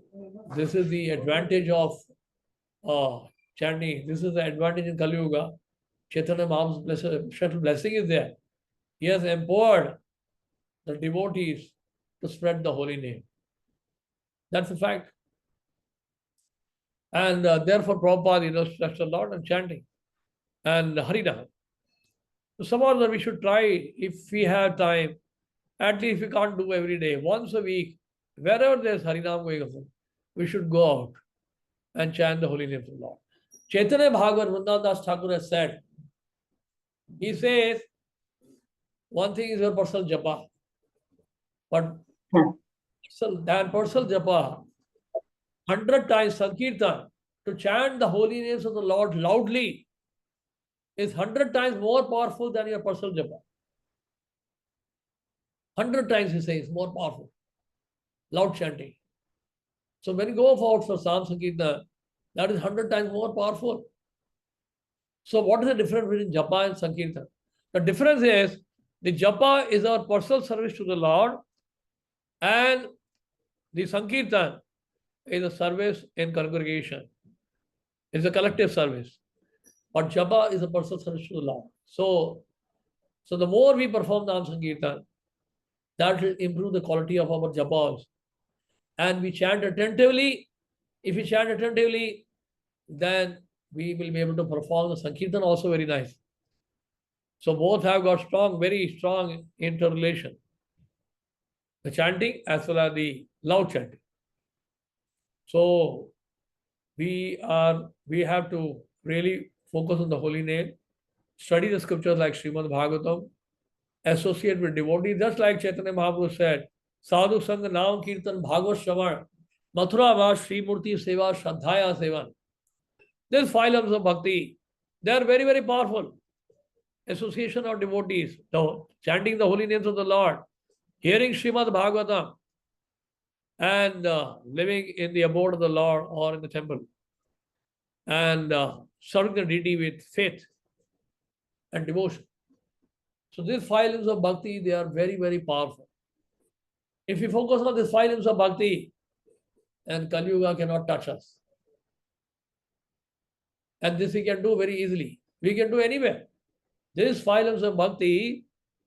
This is the advantage of chanting. This is the advantage in Kali Yuga. Chaitanya Mahaprabhu's special blessing is there. He has empowered the devotees to spread the holy name. That's a fact. And therefore, Prabhupada, stressed a lot on chanting and Harinam. So somehow that we should try, if we have time, at least we can't do every day, once a week, wherever there's Harinam going on, we should go out and chant the holy name of the Lord. Chaitanya Bhagavatam, Mohanrupadas Thakur has said, he says, one thing is your personal japa, but personal japa, 100 times Sankirtan, to chant the holy names of the Lord loudly, is 100 times more powerful than your personal japa. 100 times, he says, more powerful. Loud chanting. So when you go forward for Sam Sankirtan, that is 100 times more powerful. So what is the difference between japa and Sankirtan? The difference is, the japa is our personal service to the Lord, and the Sankirtan is a service in congregation. It's a collective service. But japa is a personal service to the Lord. So the more we perform Nam Sankirtan, that will improve the quality of our japas. And we chant attentively. If we chant attentively, then we will be able to perform the Sankirtan also very nice. So both have got very strong interrelation. The chanting as well as the loud chanting. So we have to really focus on the holy name, study the scriptures like Srimad Bhagavatam, associate with devotees, just like Chaitanya Mahaprabhu said, Sadhu Sangha Naam Kirtan Bhagavad Shravan, Mathura Vas Sri Murti Seva Shraddhaya Sevan. These 5 levels of bhakti, they are very, very powerful. Association of devotees, chanting the holy names of the Lord, hearing Srimad Bhagavatam, and living in the abode of the Lord or in the temple, and serving the deity with faith and devotion. So these 5 limbs of bhakti, they are very, very powerful. If we focus on these 5 limbs of bhakti, then Kali Yuga cannot touch us. And this we can do very easily. We can do anywhere. These 5 limbs of bhakti,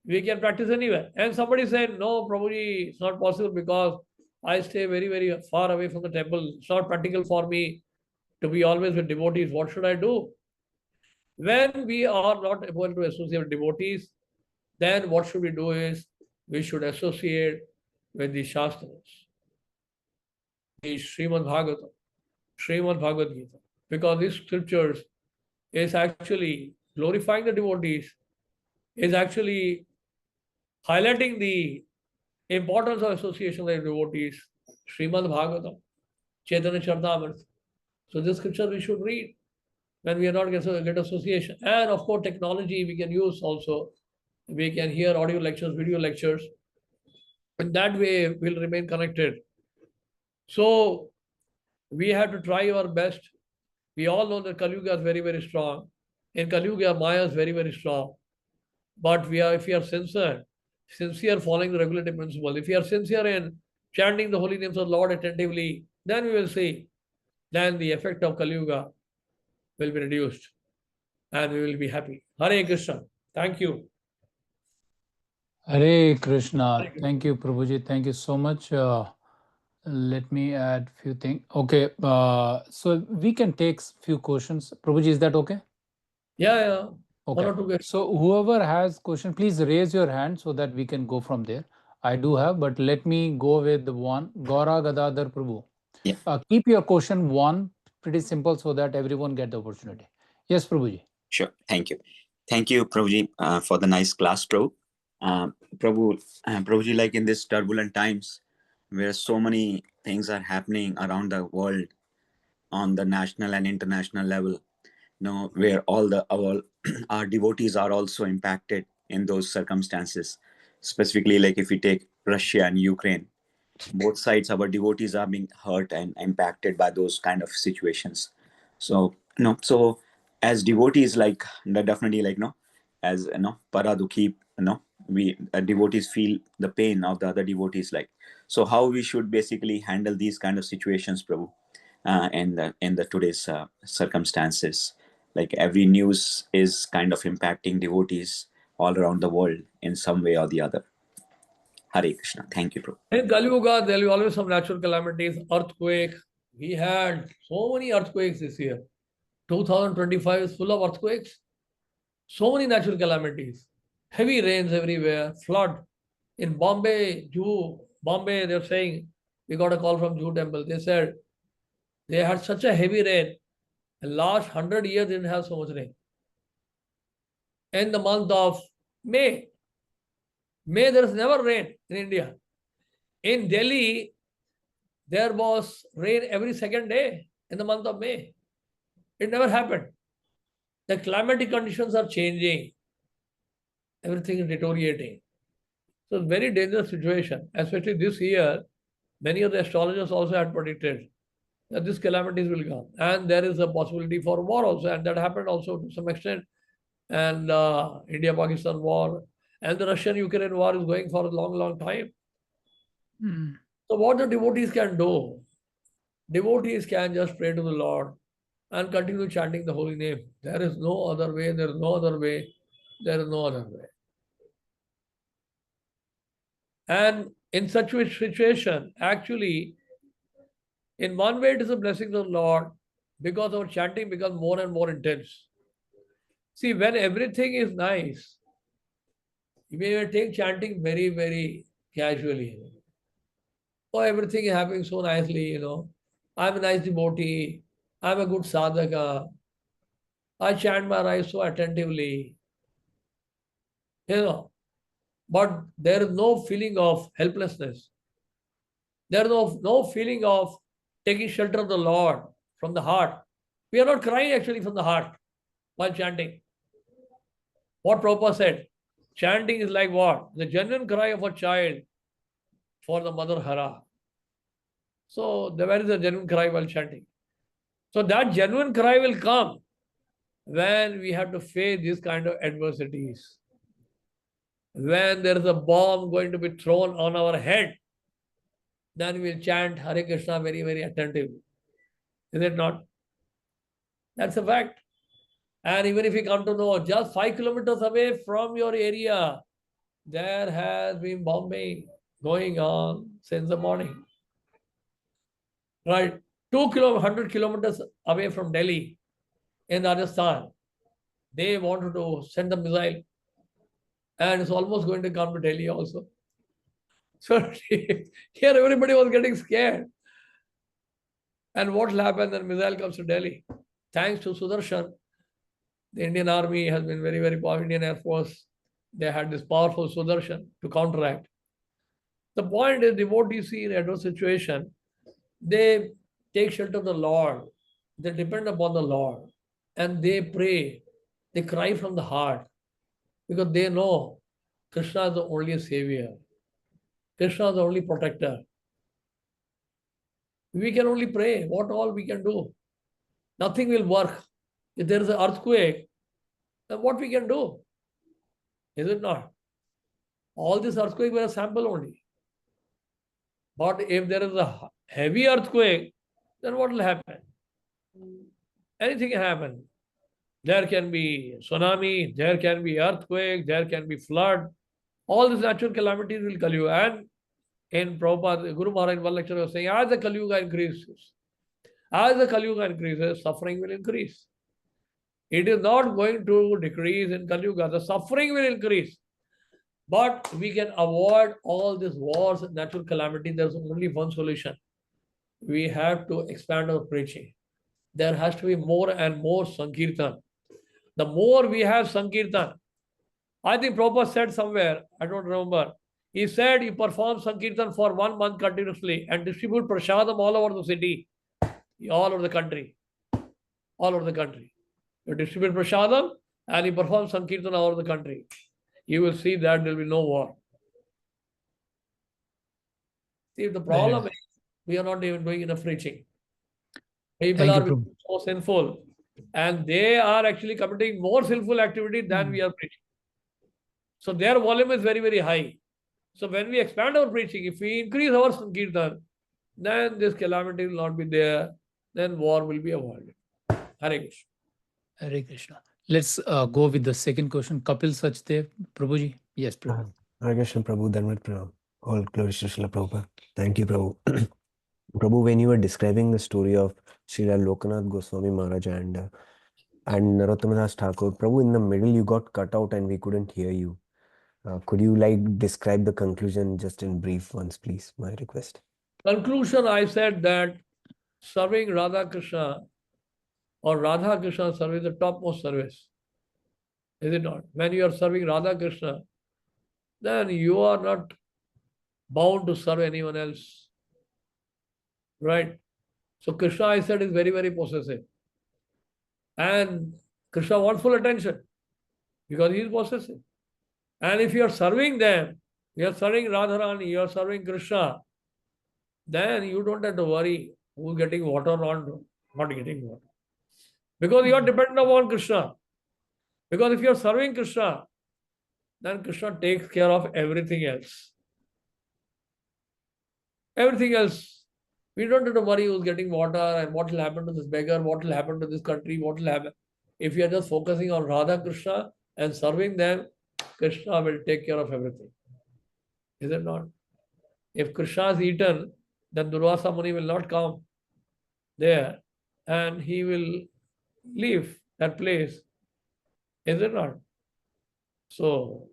we can practice anywhere. And somebody said, no, Prabhuji, it's not possible because I stay very, very far away from the temple. It's not practical for me to be always with devotees. What should I do? When we are not able to associate with devotees, then what should we do is, we should associate with the Shastras, the Srimad Bhagavatam, Srimad Bhagavad Gita, because these scriptures is actually glorifying the devotees, is actually highlighting the importance of association with devotees, Srimad Bhagavatam, Chaitanya Charitamrita. So this scripture we should read when we are not get association. And of course, technology we can use also. We can hear audio lectures, video lectures. In that way, we'll remain connected. So we have to try our best. We all know that Kaliyuga is very, very strong. In Kaliyuga, Maya is very, very strong. But if we are sincere following the regulative principle, if we are sincere in chanting the holy names of the Lord attentively, then we will see, then the effect of Kaliyuga will be reduced and we will be happy. Hare Krishna. Thank you. Hare Krishna. Thank you, Prabhuji. Thank you so much. Let me add few things. Okay, so we can take few questions. Prabhuji, is that okay? Yeah. Okay. So whoever has question, please raise your hand so that we can go from there. I do have, but let me go with the one. Gaura Gadadhar Prabhu. Yeah. Keep your question one, pretty simple, so that everyone get the opportunity. Yes, Prabhuji. Sure. Thank you. Thank you, Prabhuji, for the nice class, Prabhu. Prabhuji, like in these turbulent times where so many things are happening around the world on the national and international level, where all our devotees are also impacted in those circumstances. Specifically, like if we take Russia and Ukraine, both sides, our devotees are being hurt and impacted by those kind of situations. So so as devotees, like definitely, like as paradukhi, we devotees feel the pain of the other devotees, like, so how we should basically handle these kind of situations, Prabhu, in the today's circumstances. Like every news is kind of impacting devotees all around the world in some way or the other. Hare Krishna. Thank you, Prabhu. In Kaliyuga, there will be always some natural calamities, earthquake. We had so many earthquakes this year. 2025 is full of earthquakes. So many natural calamities. Heavy rains everywhere, flood. In Bombay, they're saying, we got a call from Jew temple. They said they had such a heavy rain. The last 100 years didn't have so much rain. In the month of May, there is never rain in India. In Delhi, there was rain every second day in the month of May. It never happened. The climatic conditions are changing. Everything is deteriorating. So it's a very dangerous situation, especially this year. Many of the astrologers also had predicted that these calamities will come. And there is a possibility for war also. And that happened also to some extent. And India-Pakistan war. And the Russian-Ukraine war is going for a long, long time. So what the devotees can do? Devotees can just pray to the Lord and continue chanting the holy name. There is no other way. There is no other way. There is no other way. And in such a situation, actually, in one way, it is a blessing of the Lord because our chanting becomes more and more intense. See, when everything is nice, you may take chanting very, very casually. Oh, everything is happening so nicely, I'm a nice devotee. I'm a good sadhaka. I chant my rice so attentively. But there is no feeling of helplessness. There is no feeling of taking shelter of the Lord from the heart. We are not crying actually from the heart while chanting. What Prabhupada said, chanting is like what? The genuine cry of a child for the mother Hara. So there is a genuine cry while chanting. So that genuine cry will come when we have to face these kind of adversities. When there is a bomb going to be thrown on our head, then we'll chant Hare Krishna very, very attentively. Is it not? That's a fact. And even if you come to know, just 5 kilometers away from your area, there has been bombing going on since the morning. Right? 100 kilometers away from Delhi in Rajasthan, they wanted to send a missile. And it's almost going to come to Delhi also. So here everybody was getting scared. And what will happen when missile comes to Delhi? Thanks to Sudarshan, the Indian Army has been very, very powerful. Indian Air Force, they had this powerful Sudarshan to counteract. The point is, devotees see in adverse situation, they take shelter of the Lord. They depend upon the Lord. And they pray. They cry from the heart. Because they know Krishna is the only savior. Krishna is the only protector. We can only pray. What all we can do? Nothing will work. If there is an earthquake, then what we can do? Is it not? All this earthquake were a sample only. But if there is a heavy earthquake, then what will happen? Anything can happen. There can be tsunami, there can be earthquake, there can be flood. All these natural calamities will Kali Yuga. And in Prabhupada, Guru Maharaj in one lecture was saying, as the Kali Yuga increases, suffering will increase. It is not going to decrease in Kali Yuga. The suffering will increase. But we can avoid all these wars and natural calamity. There's only one solution. We have to expand our preaching. There has to be more and more Sankirtan. The more we have Sankirtan, I think Prabhupada said somewhere, I don't remember. He said you perform Sankirtan for 1 month continuously and distribute prasadam all over the city, all over the country. All over the country. You distribute prasadam and you perform Sankirtan all over the country. You will see that there will be no war. See, the problem is we are not even doing enough preaching. People are so sinful and they are actually committing more sinful activity than we are preaching. So their volume is very, very high. So when we expand our preaching, if we increase our Sankirtan, then this calamity will not be there, then war will be avoided. Hare Krishna. Hare Krishna. Let's go with the second question. Kapil Sachdev, Prabhuji. Yes, Prabhu. Hare Krishna, Prabhu. Dhanvat Pranam. All glories to Srila Prabhupada. Thank you, Prabhu. Prabhu, when you were describing the story of Shaila Lognath Goswami Maharaj and Narottama Das Thakur, Prabhu, in the middle you got cut out and we couldn't hear you. Could you describe the conclusion just in brief once, please? My request. Conclusion, I said that serving Radha Krishna or Radha Krishna service the topmost service. Is it not? When you are serving Radha Krishna, then you are not bound to serve anyone else. Right? So Krishna, I said, is very, very possessive. And Krishna wants full attention because he is possessive. And if you are serving them, you are serving Radharani, you are serving Krishna, then you don't have to worry who is getting water or not getting water. Because you are dependent upon Krishna. Because if you are serving Krishna, then Krishna takes care of everything else. Everything else. We don't have to worry who's getting water and what will happen to this beggar, what will happen to this country, what will happen. If you are just focusing on Radha Krishna and serving them, Krishna will take care of everything. Is it not? If Krishna is eaten, then Durvasa Muni will not come there and he will leave that place. Is it not? So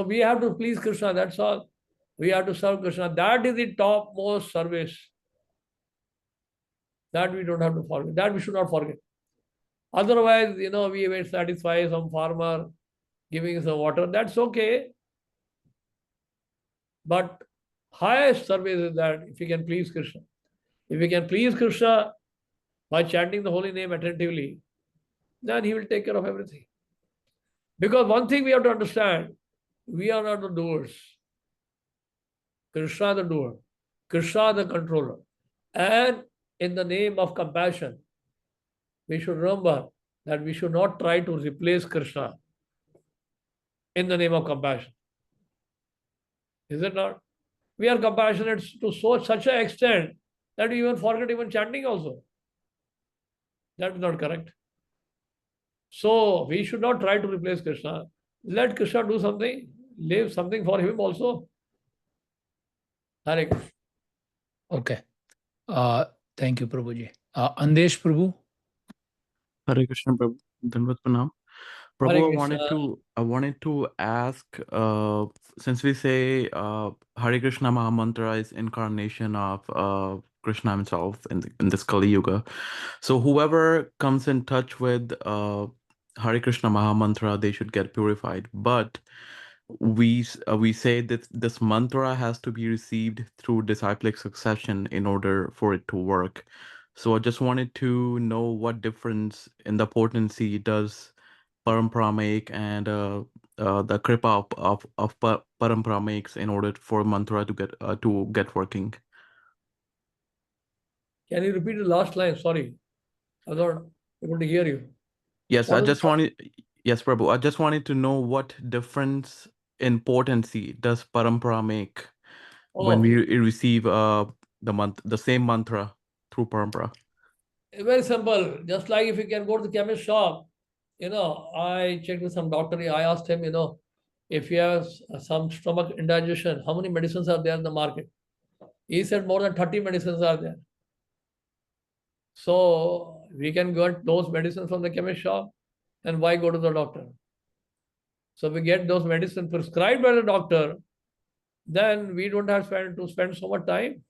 we have to please Krishna, that's all. We have to serve Krishna. That is the topmost service. That we don't have to forget. That we should not forget. Otherwise, we will satisfy some farmer giving some water. That's okay. But highest service is that if you can please Krishna. If you can please Krishna by chanting the holy name attentively, then he will take care of everything. Because one thing we have to understand, we are not the doers. Krishna the doer. Krishna the controller. And in the name of compassion, we should remember that we should not try to replace Krishna in the name of compassion. Is it not? We are compassionate to such an extent that we even forget even chanting also. That is not correct. So we should not try to replace Krishna. Let Krishna do something, leave something for him also. Hare Krishna. Okay. Thank you, Prabhuji. Andesh Prabhu. Hare Krishna, Prabhu. Dhanvat Pranam. Prabhu, I wanted to ask, since we say Hare Krishna Mahamantra is incarnation of Krishna himself in this Kali Yuga, so whoever comes in touch with Hare Krishna Mahamantra, they should get purified. But we say that this mantra has to be received through disciplic succession in order for it to work. So I just wanted to know what difference in the potency does Parampara make and the kripa of Parampara makes in order for mantra to get working. Can you repeat the last line? Sorry, I was not able to hear you. Yes, yes, Prabhu. I just wanted to know what difference in potency does Parampara make when we receive the same mantra through Parampara. Very simple. Just like if you can go to the chemist shop, I checked with some doctor. I asked him, if you have some stomach indigestion, how many medicines are there in the market? He said more than 30 medicines are there. So we can get those medicines from the chemist shop, and why go to the doctor? So we get those medicines prescribed by the doctor, then we don't have to spend so much time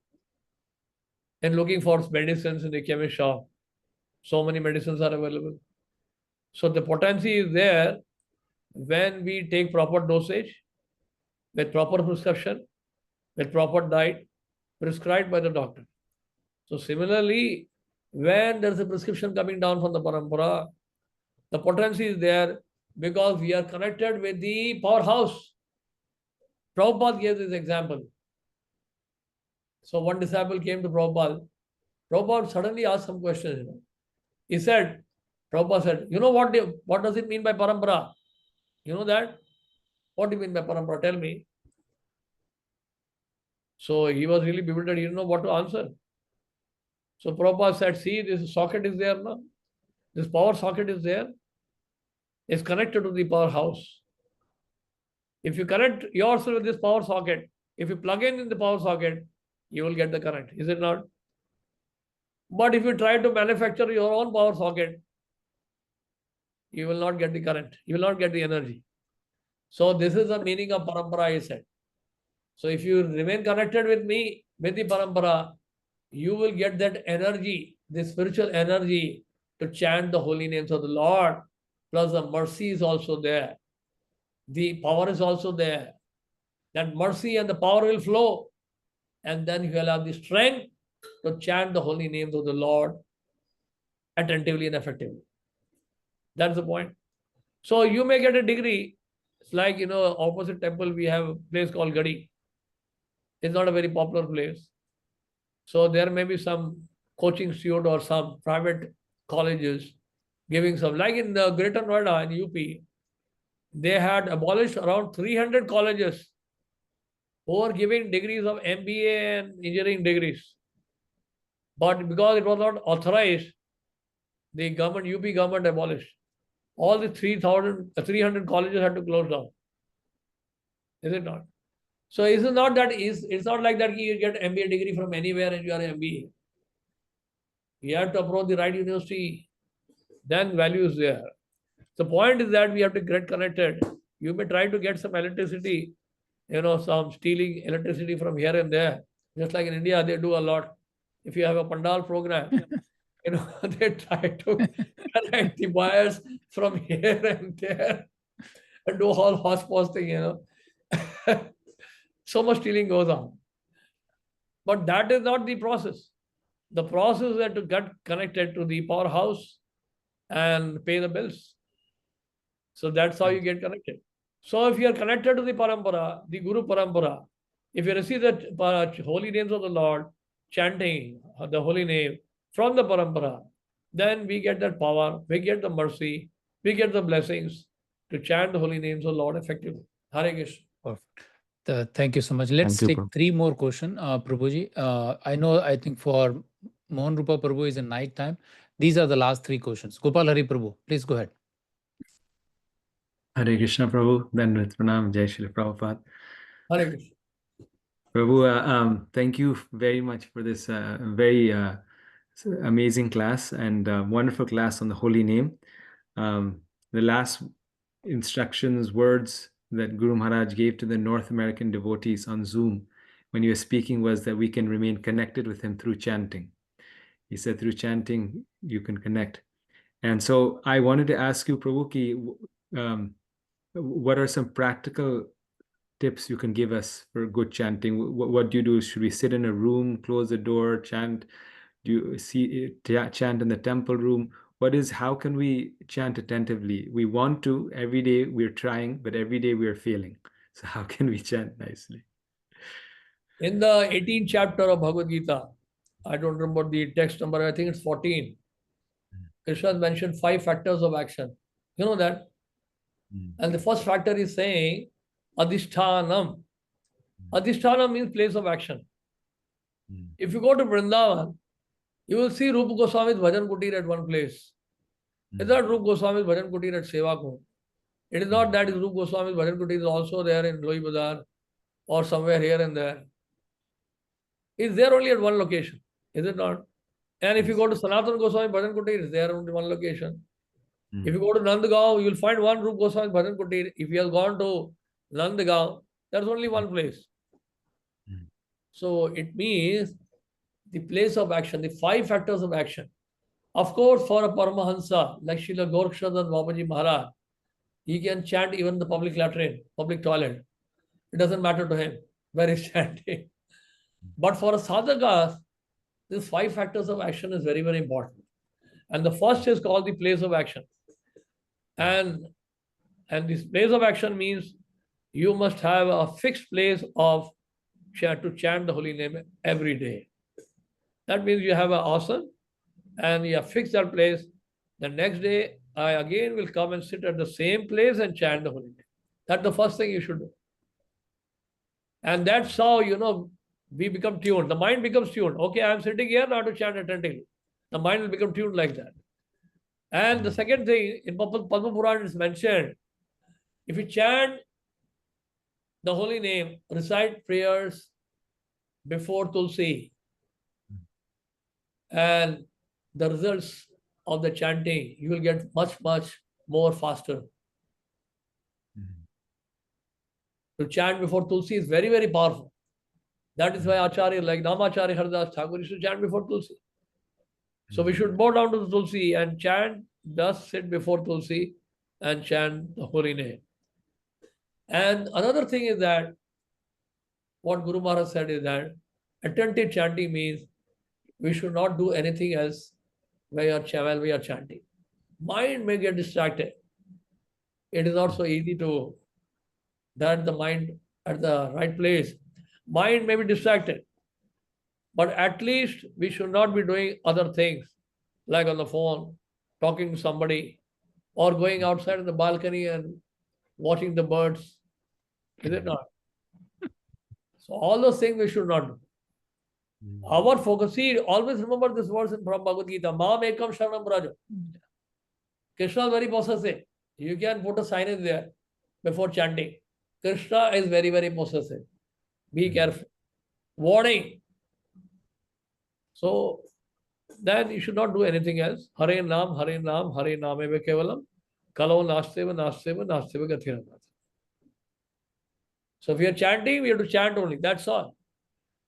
in looking for medicines in the chemist shop. So many medicines are available. So the potency is there when we take proper dosage, with proper prescription, with proper diet prescribed by the doctor. So similarly, when there is a prescription coming down from the parampara, the potency is there because we are connected with the powerhouse. Prabhupada gave this example. So one disciple came to Prabhupada. Prabhupada suddenly asked some questions. He said, Prabhupada said, you know what does it mean by parampara? You know that? What do you mean by parampara? Tell me. So he was really bewildered. He didn't know what to answer. So Prabhupada said, see, this socket is there now. This power socket is there. It's connected to the powerhouse. If you connect yourself with this power socket, if you plug in the power socket, you will get the current. Is it not? But if you try to manufacture your own power socket, you will not get the current. You will not get the energy. So this is the meaning of parampara, I said. So if you remain connected with me, with the parampara, you will get that energy, the spiritual energy to chant the holy names of the Lord. Plus the mercy is also there. The power is also there. That mercy and the power will flow. And then you will have the strength to chant the holy names of the Lord attentively and effectively. That's the point. So you may get a degree. It's like, opposite temple, we have a place called Gadi. It's not a very popular place. So there may be some coaching institute or some private colleges giving some, like in the Greater Noida in UP, they had abolished around 300 colleges who were giving degrees of MBA and engineering degrees. But because it was not authorized, the government, UP government abolished. All the 300 colleges had to close down. Is it not? So it's not like that you get MBA degree from anywhere and you are an MBA. You have to approach the right university, then value is there. The point is that we have to get connected. You may try to get some electricity, some stealing electricity from here and there. Just like in India, they do a lot. If you have a pandal program, they try to connect the wires from here and there and do all horse thing, So much stealing goes on. But that is not the process. The process is that to get connected to the powerhouse and pay the bills. So that's how you get connected. So if you are connected to the parampara, the Guru parampara, if you receive the holy names of the Lord, chanting the holy name from the parampara, then we get that power, we get the mercy, we get the blessings to chant the holy names of the Lord effectively. Hare Krishna. Perfect. Thank you so much. Let's take three more questions, Prabhuji. I think for Mohan Rupa Prabhu is a night time. These are the last three questions. Gopal Hari Prabhu, please go ahead. Hare Krishna Prabhu, Dandavats Pranam, Jai Shri Prabhupada. Hare Krishna. Prabhu, thank you very much for this very amazing class and wonderful class on the holy name. The last instructions, words that Guru Maharaj gave to the North American devotees on Zoom when he was speaking was that we can remain connected with him through chanting. He said through chanting, you can connect. And so I wanted to ask you, Prabhu, what are some practical tips you can give us for good chanting? What do you do? Should we sit in a room, close the door, chant? Do you chant in the temple room? How can we chant attentively? We want to, every day we're trying, but every day we're failing. So how can we chant nicely? In the 18th chapter of Bhagavad Gita, I don't remember the text number, I think it's 14. Krishna has mentioned 5 factors of action. You know that? And the first factor is saying Adhishthanam. Adhisthana means place of action. If you go to Vrindavan, you will see Rupa Goswami's Bhajan Kutir at one place. It's not Rupa Goswami's Bhajan Kutir at Seva Kund. It is not that Rupa Goswami's Bhajan Kutir is also there in Loi Bazar or somewhere here and there. It's there only at one location, is it not? And if you go to Sanatana Goswami Bhajan Kutir, it's there only one location. If you go to Nandgaon, you will find one Rupa Goswami Bhajan Kutir. If you have gone to Nandgaon, there's only one place. So it means the place of action, the 5 factors of action. Of course, for a Paramahansa, like Srila Gaurakshandan Babaji Maharaj, He can chant even the public latrine, public toilet. It doesn't matter to him where he's chanting. But for a sadhaka, these 5 factors of action is very, very important. And the first is called the place of action. And this place of action means you must have a fixed place of to chant the holy name every day. That means you have an asana and you have fixed that place. The next day, I again will come and sit at the same place and chant the holy name. That's the first thing you should do. And that's how, we become tuned. The mind becomes tuned. Okay, I'm sitting here now to chant attentively. The mind will become tuned like that. And the second thing, in Padma Purana is mentioned, if you chant the holy name, recite prayers before Tulsi, and the results of the chanting, you will get much, much more faster. To chant before Tulsi is very, very powerful. That is why Acharya, like Namacharya Haridas Thakur, used to chant before Tulsi. So we should bow down to the Tulsi and chant, thus sit before Tulsi and chant the holy name. And another thing is that what Guru Maharaj said is that attentive chanting means we should not do anything else while we are chanting. Mind may get distracted. It is not so easy to that the mind at the right place. Mind may be distracted, but at least we should not be doing other things like on the phone, talking to somebody, or going outside in the balcony and watching the birds. Is it not? So all those things we should not do. Our focus, see, always remember this verse from Bhagavad Gita, Mam ekam sharanam braja. Krishna is very possessive. You can put a signage there before chanting. Krishna is very, very possessive. Be careful. Warning. So then you should not do anything else. Hare Nam, Hare Nam, Hare Nameva Kevalam, Kalo Nasteva, Nasteva, Nasteva Gathira. So if we are chanting, we have to chant only. That's all.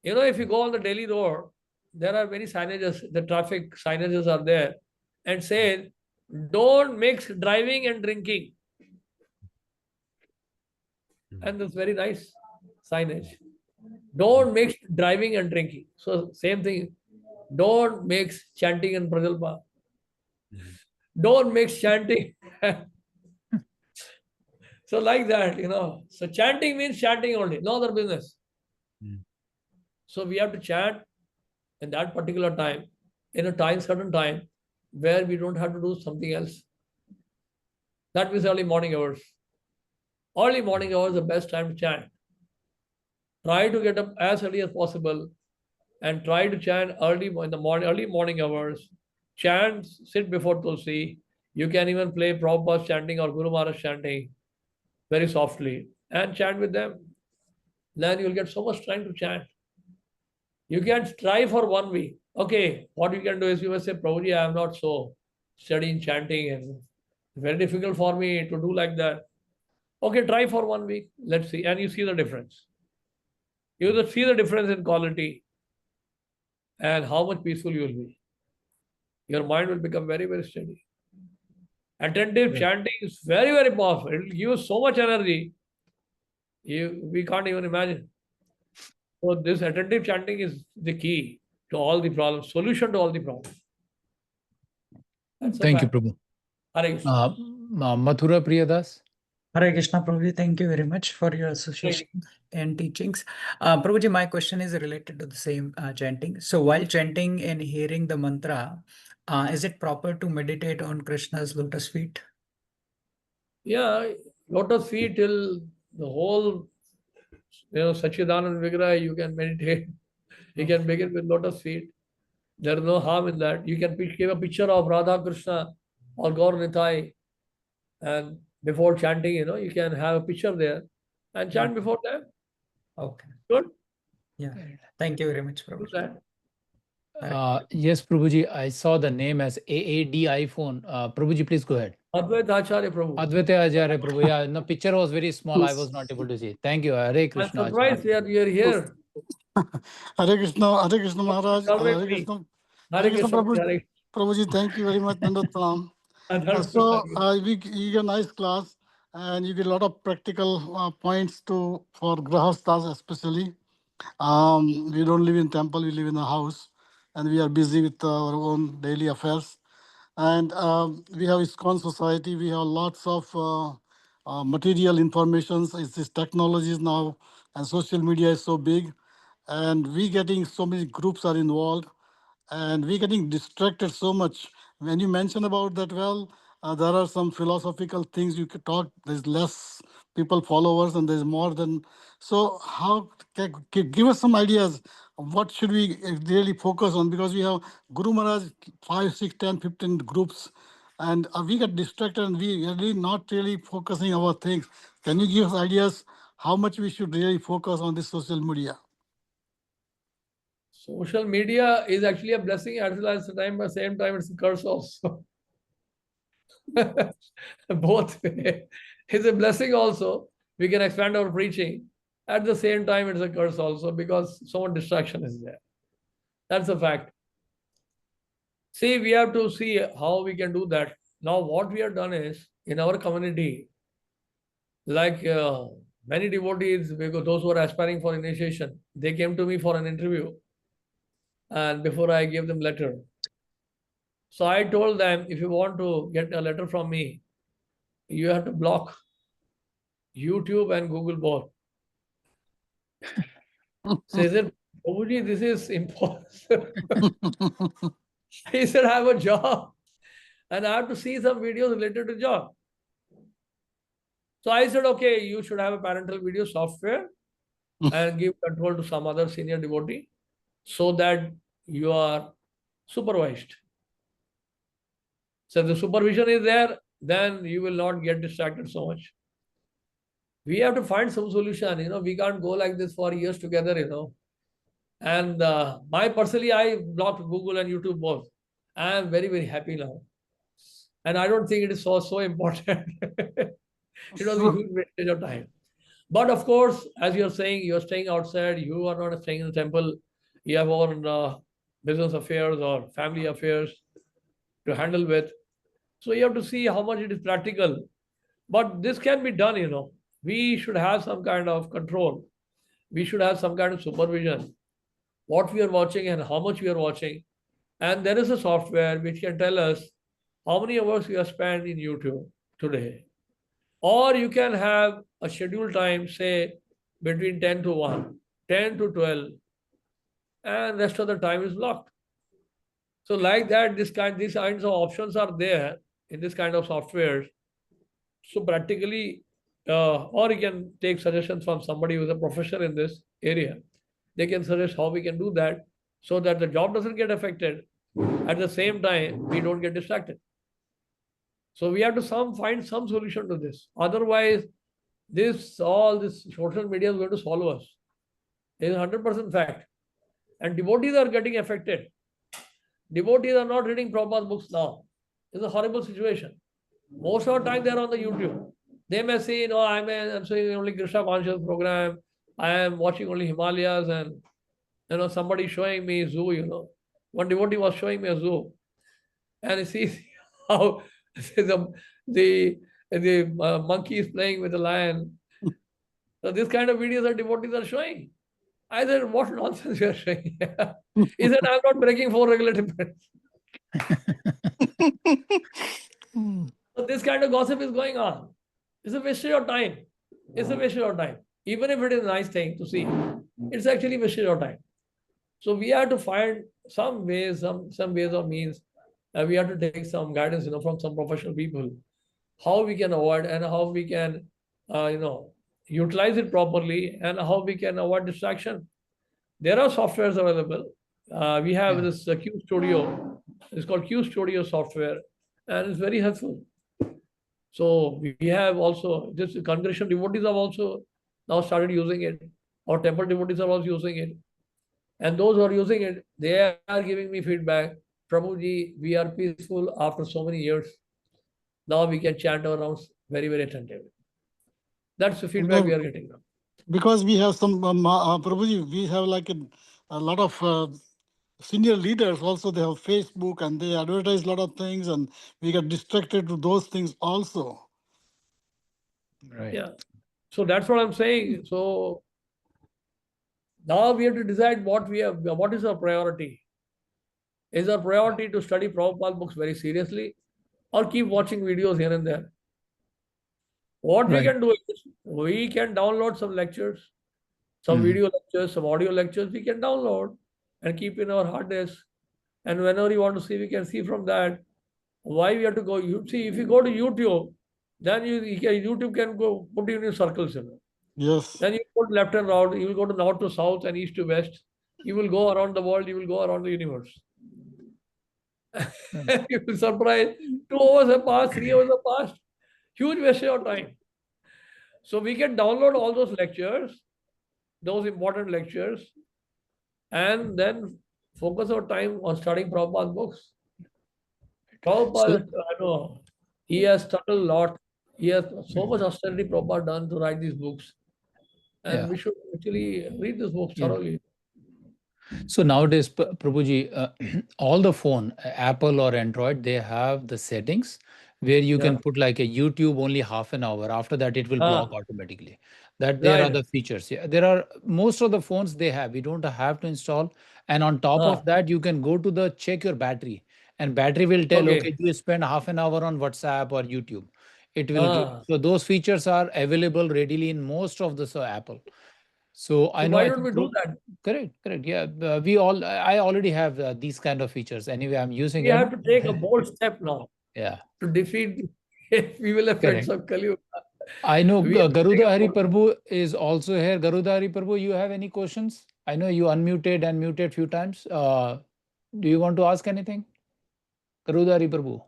If you go on the Delhi road, there are many signages, the traffic signages are there, and say, don't mix driving and drinking. And that's very nice signage. Don't mix driving and drinking. So same thing. Don't mix chanting and prajalpa. Don't mix chanting. So like that, So chanting means chanting only, no other business. So we have to chant in that particular time, in a certain time, where we don't have to do something else. That means early morning hours. Early morning hours is the best time to chant. Try to get up as early as possible and try to chant early morning hours. Chant, sit before Tulsi. You can even play Prabhupada chanting or Guru Maharaj chanting very softly and chant with them. Then you'll get so much time to chant. You can try for 1 week. Okay, what you can do is you must say, Prabhuji, I am not so steady in chanting and it's very difficult for me to do like that. Okay, try for 1 week. Let's see. And you see the difference. You will see the difference in quality and how much peaceful you will be. Your mind will become very, very steady. Attentive chanting is very, very powerful. It will give you so much energy. We can't even imagine. So this attentive chanting is the key to all the problems, solution to all the problems. Thank you, Prabhu. Hare Krishna. Mathura Priyadas. Hare Krishna, Prabhuji. Thank you very much for your association and teachings. Prabhuji, my question is related to the same chanting. So while chanting and hearing the mantra, is it proper to meditate on Krishna's lotus feet? Yeah, lotus feet till the whole, Sachidanand Vigraha, you can meditate. You can begin with lotus feet. There is no harm in that. You can give a picture of Radha Krishna or Gaur Nitai, and before chanting, you can have a picture there and chant before them. Okay. Good. Yeah. Thank you very much, Do Prabhuji. that. Yes, Prabhuji, I saw the name as AAD iPhone. Prabhuji, please go ahead. Advaita Acharya Prabhu. Advaita Acharya Prabhu. Yeah, the picture was very small. I was not able to see. Thank you. Hare I'm Krishna. surprised you are here. Hare Krishna Maharaj, Hare Krishna. Hare Krishna. Prabhuji, thank you very much, Dandat Pranam. Hare So Krishna. we got a nice class. and you get a lot of practical points for grahasthas especially. We don't live in temple, we live in a house, and we are busy with our own daily affairs. And we have ISKCON society. We have lots of material information. It's this technologies now, and social media is so big, and we getting so many groups are involved, and we getting distracted so much. When you mention about that, well, there are some philosophical things you could talk. There's less people followers, and there's more than. So how give us some ideas? What should we really focus on? Because we have Guru Maharaj 5, 6, 10, 15 groups, and we get distracted, and we are really not really focusing our things. Can you give us ideas how much we should really focus on this social media? Social media is actually a blessing at the the same time it's a curse also. Both way. It's a blessing also. We can expand our preaching. At the same time, it's a curse also because so much distraction is there. That's a fact. See, we have to see how we can do that. Now, what we have done is in our community, like many devotees, because those who are aspiring for initiation, they came to me for an interview, and before I gave them letter. So I told them, if you want to get a letter from me, you have to block YouTube and Google both. So he said, Prabhuji, this is impossible. He said, I have a job and I have to see some videos related to job. So I said, okay, you should have a parental video software and give control to some other senior devotee so that you are supervised. So the supervision is there, then you will not get distracted so much. We have to find some solution. We can't go like this for years together. And personally, I blocked Google and YouTube both. I am very, very happy now. And I don't think it is so important. It was a huge wastage of time. But of course, as you're saying, you're staying outside, you are not staying in the temple, you have own business affairs or family affairs to handle with. So you have to see how much it is practical. But this can be done. We should have some kind of control. We should have some kind of supervision. What we are watching and how much we are watching. And there is a software which can tell us how many hours we have spent in YouTube today. Or you can have a scheduled time, say between 10 to 1, 10 to 12, and rest of the time is blocked. So like that, these kinds of options are there in this kind of software. So practically, or you can take suggestions from somebody who is a professional in this area. They can suggest how we can do that so that the job doesn't get affected. At the same time, we don't get distracted. So we have to find some solution to this. Otherwise, all this social media is going to swallow us. It is 100% fact. And devotees are getting affected. Devotees are not reading Prabhupada's books now. It's a horrible situation. Most of the time they are on the YouTube. They may say, I'm saying only Krishna conscious program. I am watching only Himalayas, and somebody showing me zoo. One devotee was showing me a zoo, and he sees how the monkey is playing with the lion. So this kind of videos that devotees are showing. I said, what nonsense you are showing? He said, I'm not breaking 4 regulative minutes. So this kind of gossip is going on. It's a waste of time. It's a waste of time. Even if it is a nice thing to see, it's actually a waste of time. So we have to find some ways, some ways or means. We have to take some guidance, from some professional people, how we can avoid and how we can, utilize it properly and how we can avoid distraction. There are softwares available. We have this Q Studio. It's called Q Studio software, and it's very helpful. So we have also this congregation devotees have also now started using it. Our temple devotees are also using it. And those who are using it, they are giving me feedback. Prabhuji, we are peaceful after so many years. Now we can chant our rounds very, very attentively. That's the feedback we are getting now. Because we have some, Prabhuji, we have like a lot of senior leaders also. They have Facebook and they advertise a lot of things, and we get distracted to those things also. Right. Yeah. So that's what I'm saying. So now we have to decide what is our priority. Is our priority to study Prabhupada books very seriously or keep watching videos here and there? What we Right. can do is we can download some lectures, some Mhm. video lectures, some audio lectures we can download and keep in our hard disk. And whenever you want to see, we can see from that. Why we have to go? You see, if you go to YouTube, then YouTube can go put you in your circles. Yes. Then you go left and right. You will go to north to south and east to west. You will go around the world. You will go around the universe. You will surprise. 2 hours have passed. 3 hours have passed. Huge waste of time. So we can download all those lectures, those important lectures, and then focus our time on studying Prabhupada's books. Prabhupada, I know, he has struggled a lot. He has so much austerity Prabhupada done to write these books. And Yeah. we should actually read this book Yeah. thoroughly. So nowadays, Prabhuji, all the phone, Apple or Android, they have the settings where you can put like a YouTube only half an hour. After that, it will block automatically. That there are Right. the features. Yeah, there are most of the phones they have. You don't have to install. And on top of that, you can go to the check your battery, and battery will tell, okay, you spend half an hour on WhatsApp or YouTube. It will. So those features are available readily in most of the Apple. So I know. Why don't we do that? Correct. Yeah, I already have these kind of features. Anyway, I'm using We it. have to take a bold step now. Yeah. To defeat we will have friends of Kali Yuga. I know We have to take Garuda a Hari bold step. Prabhu is also here. Garuda Hari Prabhu, you have any questions? I know you unmuted and muted few times. Do you want to ask anything? Garuda Hari Prabhu.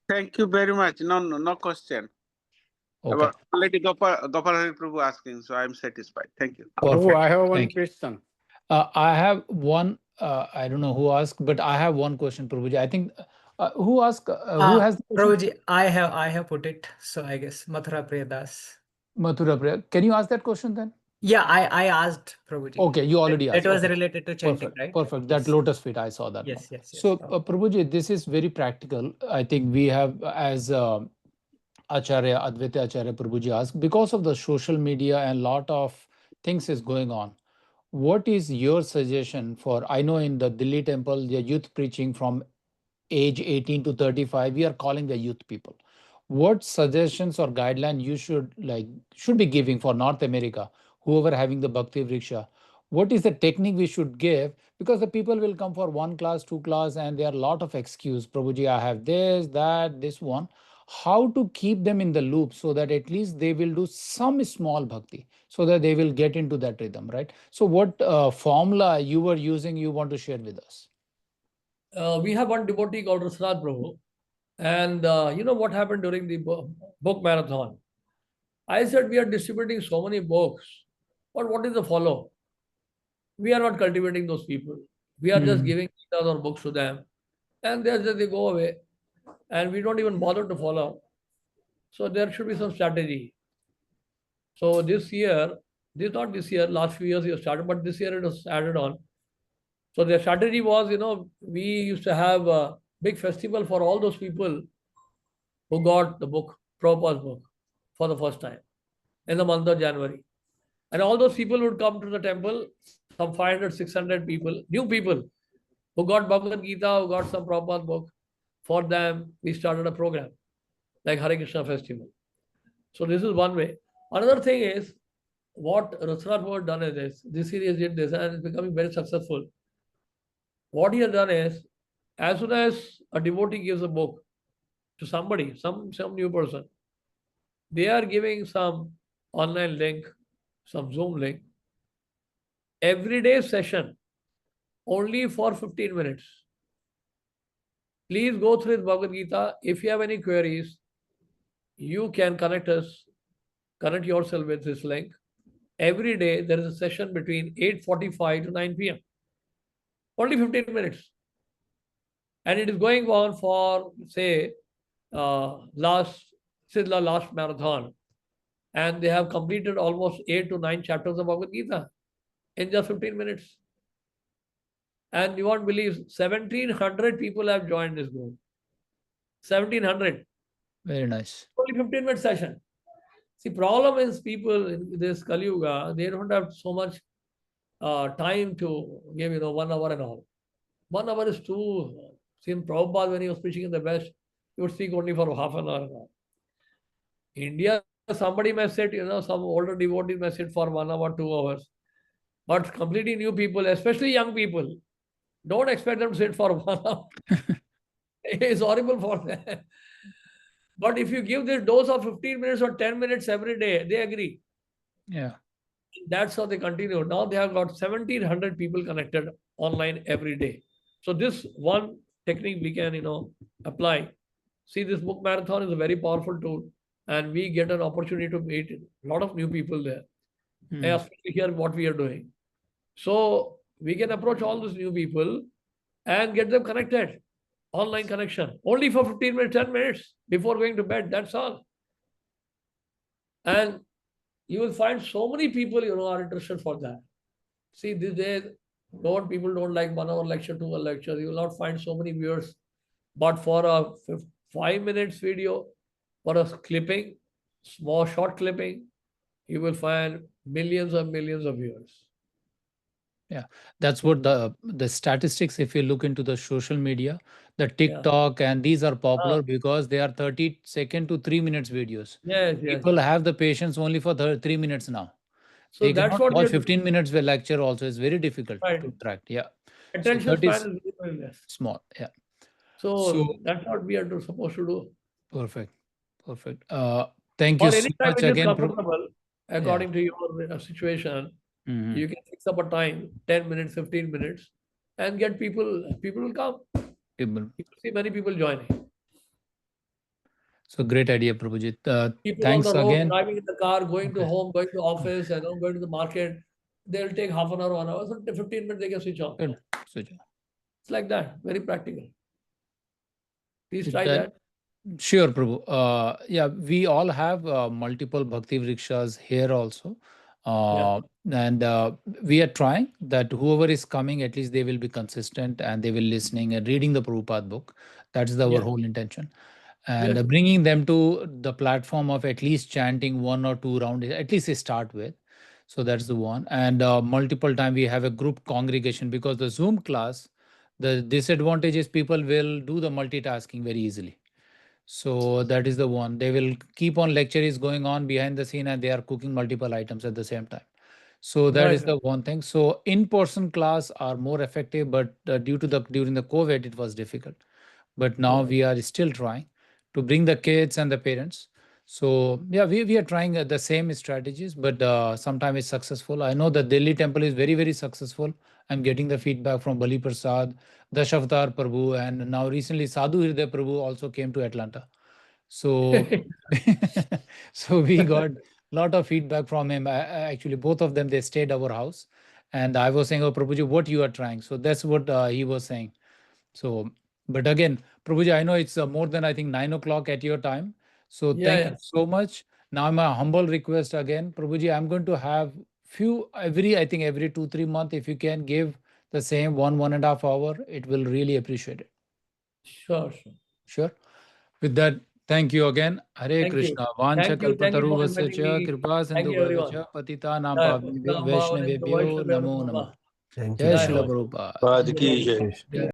Thank you very much. No question. Okay. Already Gopal Hari Prabhu asking, so I'm satisfied. Thank you. Perfect. I have one Thank you. question. I have one. I don't know who asked, but I have one question, Prabhuji. I think who asked? Who has the question? Prabhuji, I have put it. So I guess Mathura Priyadas. Mathura Priya. Can you ask that question then? Yeah, I asked Prabhuji. Okay, you already asked. It was Okay. related to chanting, right? Perfect. That lotus feet, I saw that one. Yes. So, Prabhuji, this is very practical. I think we have, as Acharya, Advaita Acharya Prabhuji asked, because of the social media and lot of things is going on, what is your suggestion for, I know in the Delhi temple, the youth preaching from age 18 to 35, we are calling the youth people. What suggestions or guideline you should be giving for North America, whoever having the Bhakti Vriksha? What is the technique we should give? Because the people will come for one class, two class, and there are a lot of excuse. Prabhuji, I have this, that, this one. How to keep them in the loop so that at least they will do some small bhakti, so that they will get into that rhythm, right? So what formula you were using, you want to share with us? We have one devotee called Rasnath Prabhu. And you know what happened during the book marathon? I said we are distributing so many books, but what is the follow? We are not cultivating those people. We are just giving Gitas or books to them, and they go away, and we don't even bother to follow. So there should be some strategy. So this year, not this year, last few years we have started, but this year it was added on. So the strategy was, we used to have a big festival for all those people who got the book, Prabhupada's book, for the first time in the month of January. And all those people would come to the temple, some 500, 600 people, new people who got Bhagavad Gita, who got some Prabhupada book. For them, we started a program like Hare Krishna Festival. So this is one way. Another thing is, what Rasnath has done is this series did this and it's becoming very successful. What he has done is, as soon as a devotee gives a book to somebody, some new person, they are giving some online link, some Zoom link, everyday session, only for 15 minutes. Please go through the Bhagavad Gita. If you have any queries, you can connect yourself with this link. Every day, there is a session between 8:45 to 9 p.m. Only 15 minutes. And it is going on for, say, last marathon. And they have completed almost 8 to 9 chapters of Bhagavad Gita in just 15 minutes. And you won't believe 1,700 people have joined this group. 1,700. Very nice. Only 15-minute session. See, problem is people in this Kali Yuga, they don't have so much time to give, 1 hour and all. 1 hour is too. See, in Prabhupada, when he was preaching in the West, he would speak only for half an hour and all. India, somebody may sit, some older devotee may sit for 1 hour, 2 hours. But completely new people, especially young people, don't expect them to sit for 1 hour. It's horrible for them. But if you give this dose of 15 minutes or 10 minutes every day, they agree. Yeah. That's how they continue. Now they have got 1,700 people connected online every day. So this one technique we can, apply. See, this book marathon is a very powerful tool, and we get an opportunity to meet a lot of new people there. Hmm. Especially here, what we are doing. So we can approach all these new people and get them connected. Online connection. Only for 15 minutes, 10 minutes before going to bed. That's all. And you will find so many people, are interested for that. See, these days, people don't like 1 hour lecture, 2 hour lecture. You will not find so many viewers. But for a 5 minutes video, for a clipping, small short clipping, you will find millions and millions of viewers. Yeah, that's what the statistics, if you look into the social media, the TikTok, and these are popular because they are 30-second to 3 minutes videos. Yes, yes. People have the patience only for 3 minutes now. So they that's cannot what we watch have to 15 minutes with lecture also. It's very difficult Right. to track. Yeah. Attention So that is span is very less. small. Yeah. So that's what we are supposed to do. Perfect. Perfect. Thank you Or so any time much it is again. comfortable, according to your situation, Mhm. you can fix up a time, 10 minutes, 15 minutes, and get people will come. People- You see many people joining. So great idea, Prabhuji. People on Thanks the road, again. driving in the car, going to Okay. home, going to office, going to the market. They'll take half an hour, 1 hour, so 15 minutes they can switch on. Good. Switch on. It's like that, very practical. Please With try that. Sure, Prabhu. Yeah, we all have multiple Bhakti Vrikshas here also. And we are trying that whoever is coming, at least they will be consistent and they will listening and reading the Prabhupada book. That's our whole intention. And Yes. bringing them to the platform of at least chanting 1 or 2 rounds, at least start with. So that's the one. And multiple time we have a group congregation, because the Zoom class, the disadvantage is people will do the multitasking very easily. So that is the one. They will keep on lecture is going on behind the scene and they are cooking multiple items at the same time. So that is Right. the one thing. So in-person class are more effective, but during the COVID, it was difficult. But now we are still trying to bring the kids and the parents. So yeah, we are trying the same strategies, but sometimes it's successful. I know that Delhi temple is very, very successful. I'm getting the feedback from Bali Prasad, Dashavatar Prabhu, and now recently Sadhu Hriday Prabhu also came to Atlanta. So, so we got a lot of feedback from him. Actually, both of them, they stayed our house. And I was saying, oh, Prabhuji, what you are trying? So that's what he was saying. So, but again, Prabhuji, I know it's more than, I think, 9 o'clock at your time. So thank you so much. Now my humble request again, Prabhuji, I'm going to have I think every 2-3 months, if you can give the same 1.5 hour, it will really appreciate it. Sure. Sure. With that, thank you again. Hare Thank Krishna. you. Vancha Thank you for kalpataruvasya inviting cha me. kripa Thank you, everyone. sindhu patita nam Jai pavni Nam vaishnavebhyo Bhavanendu namo Vaishnavya namah. Namah. Thank Jai you. Jai Srila Ho. Prabhupada. Krishna. Jai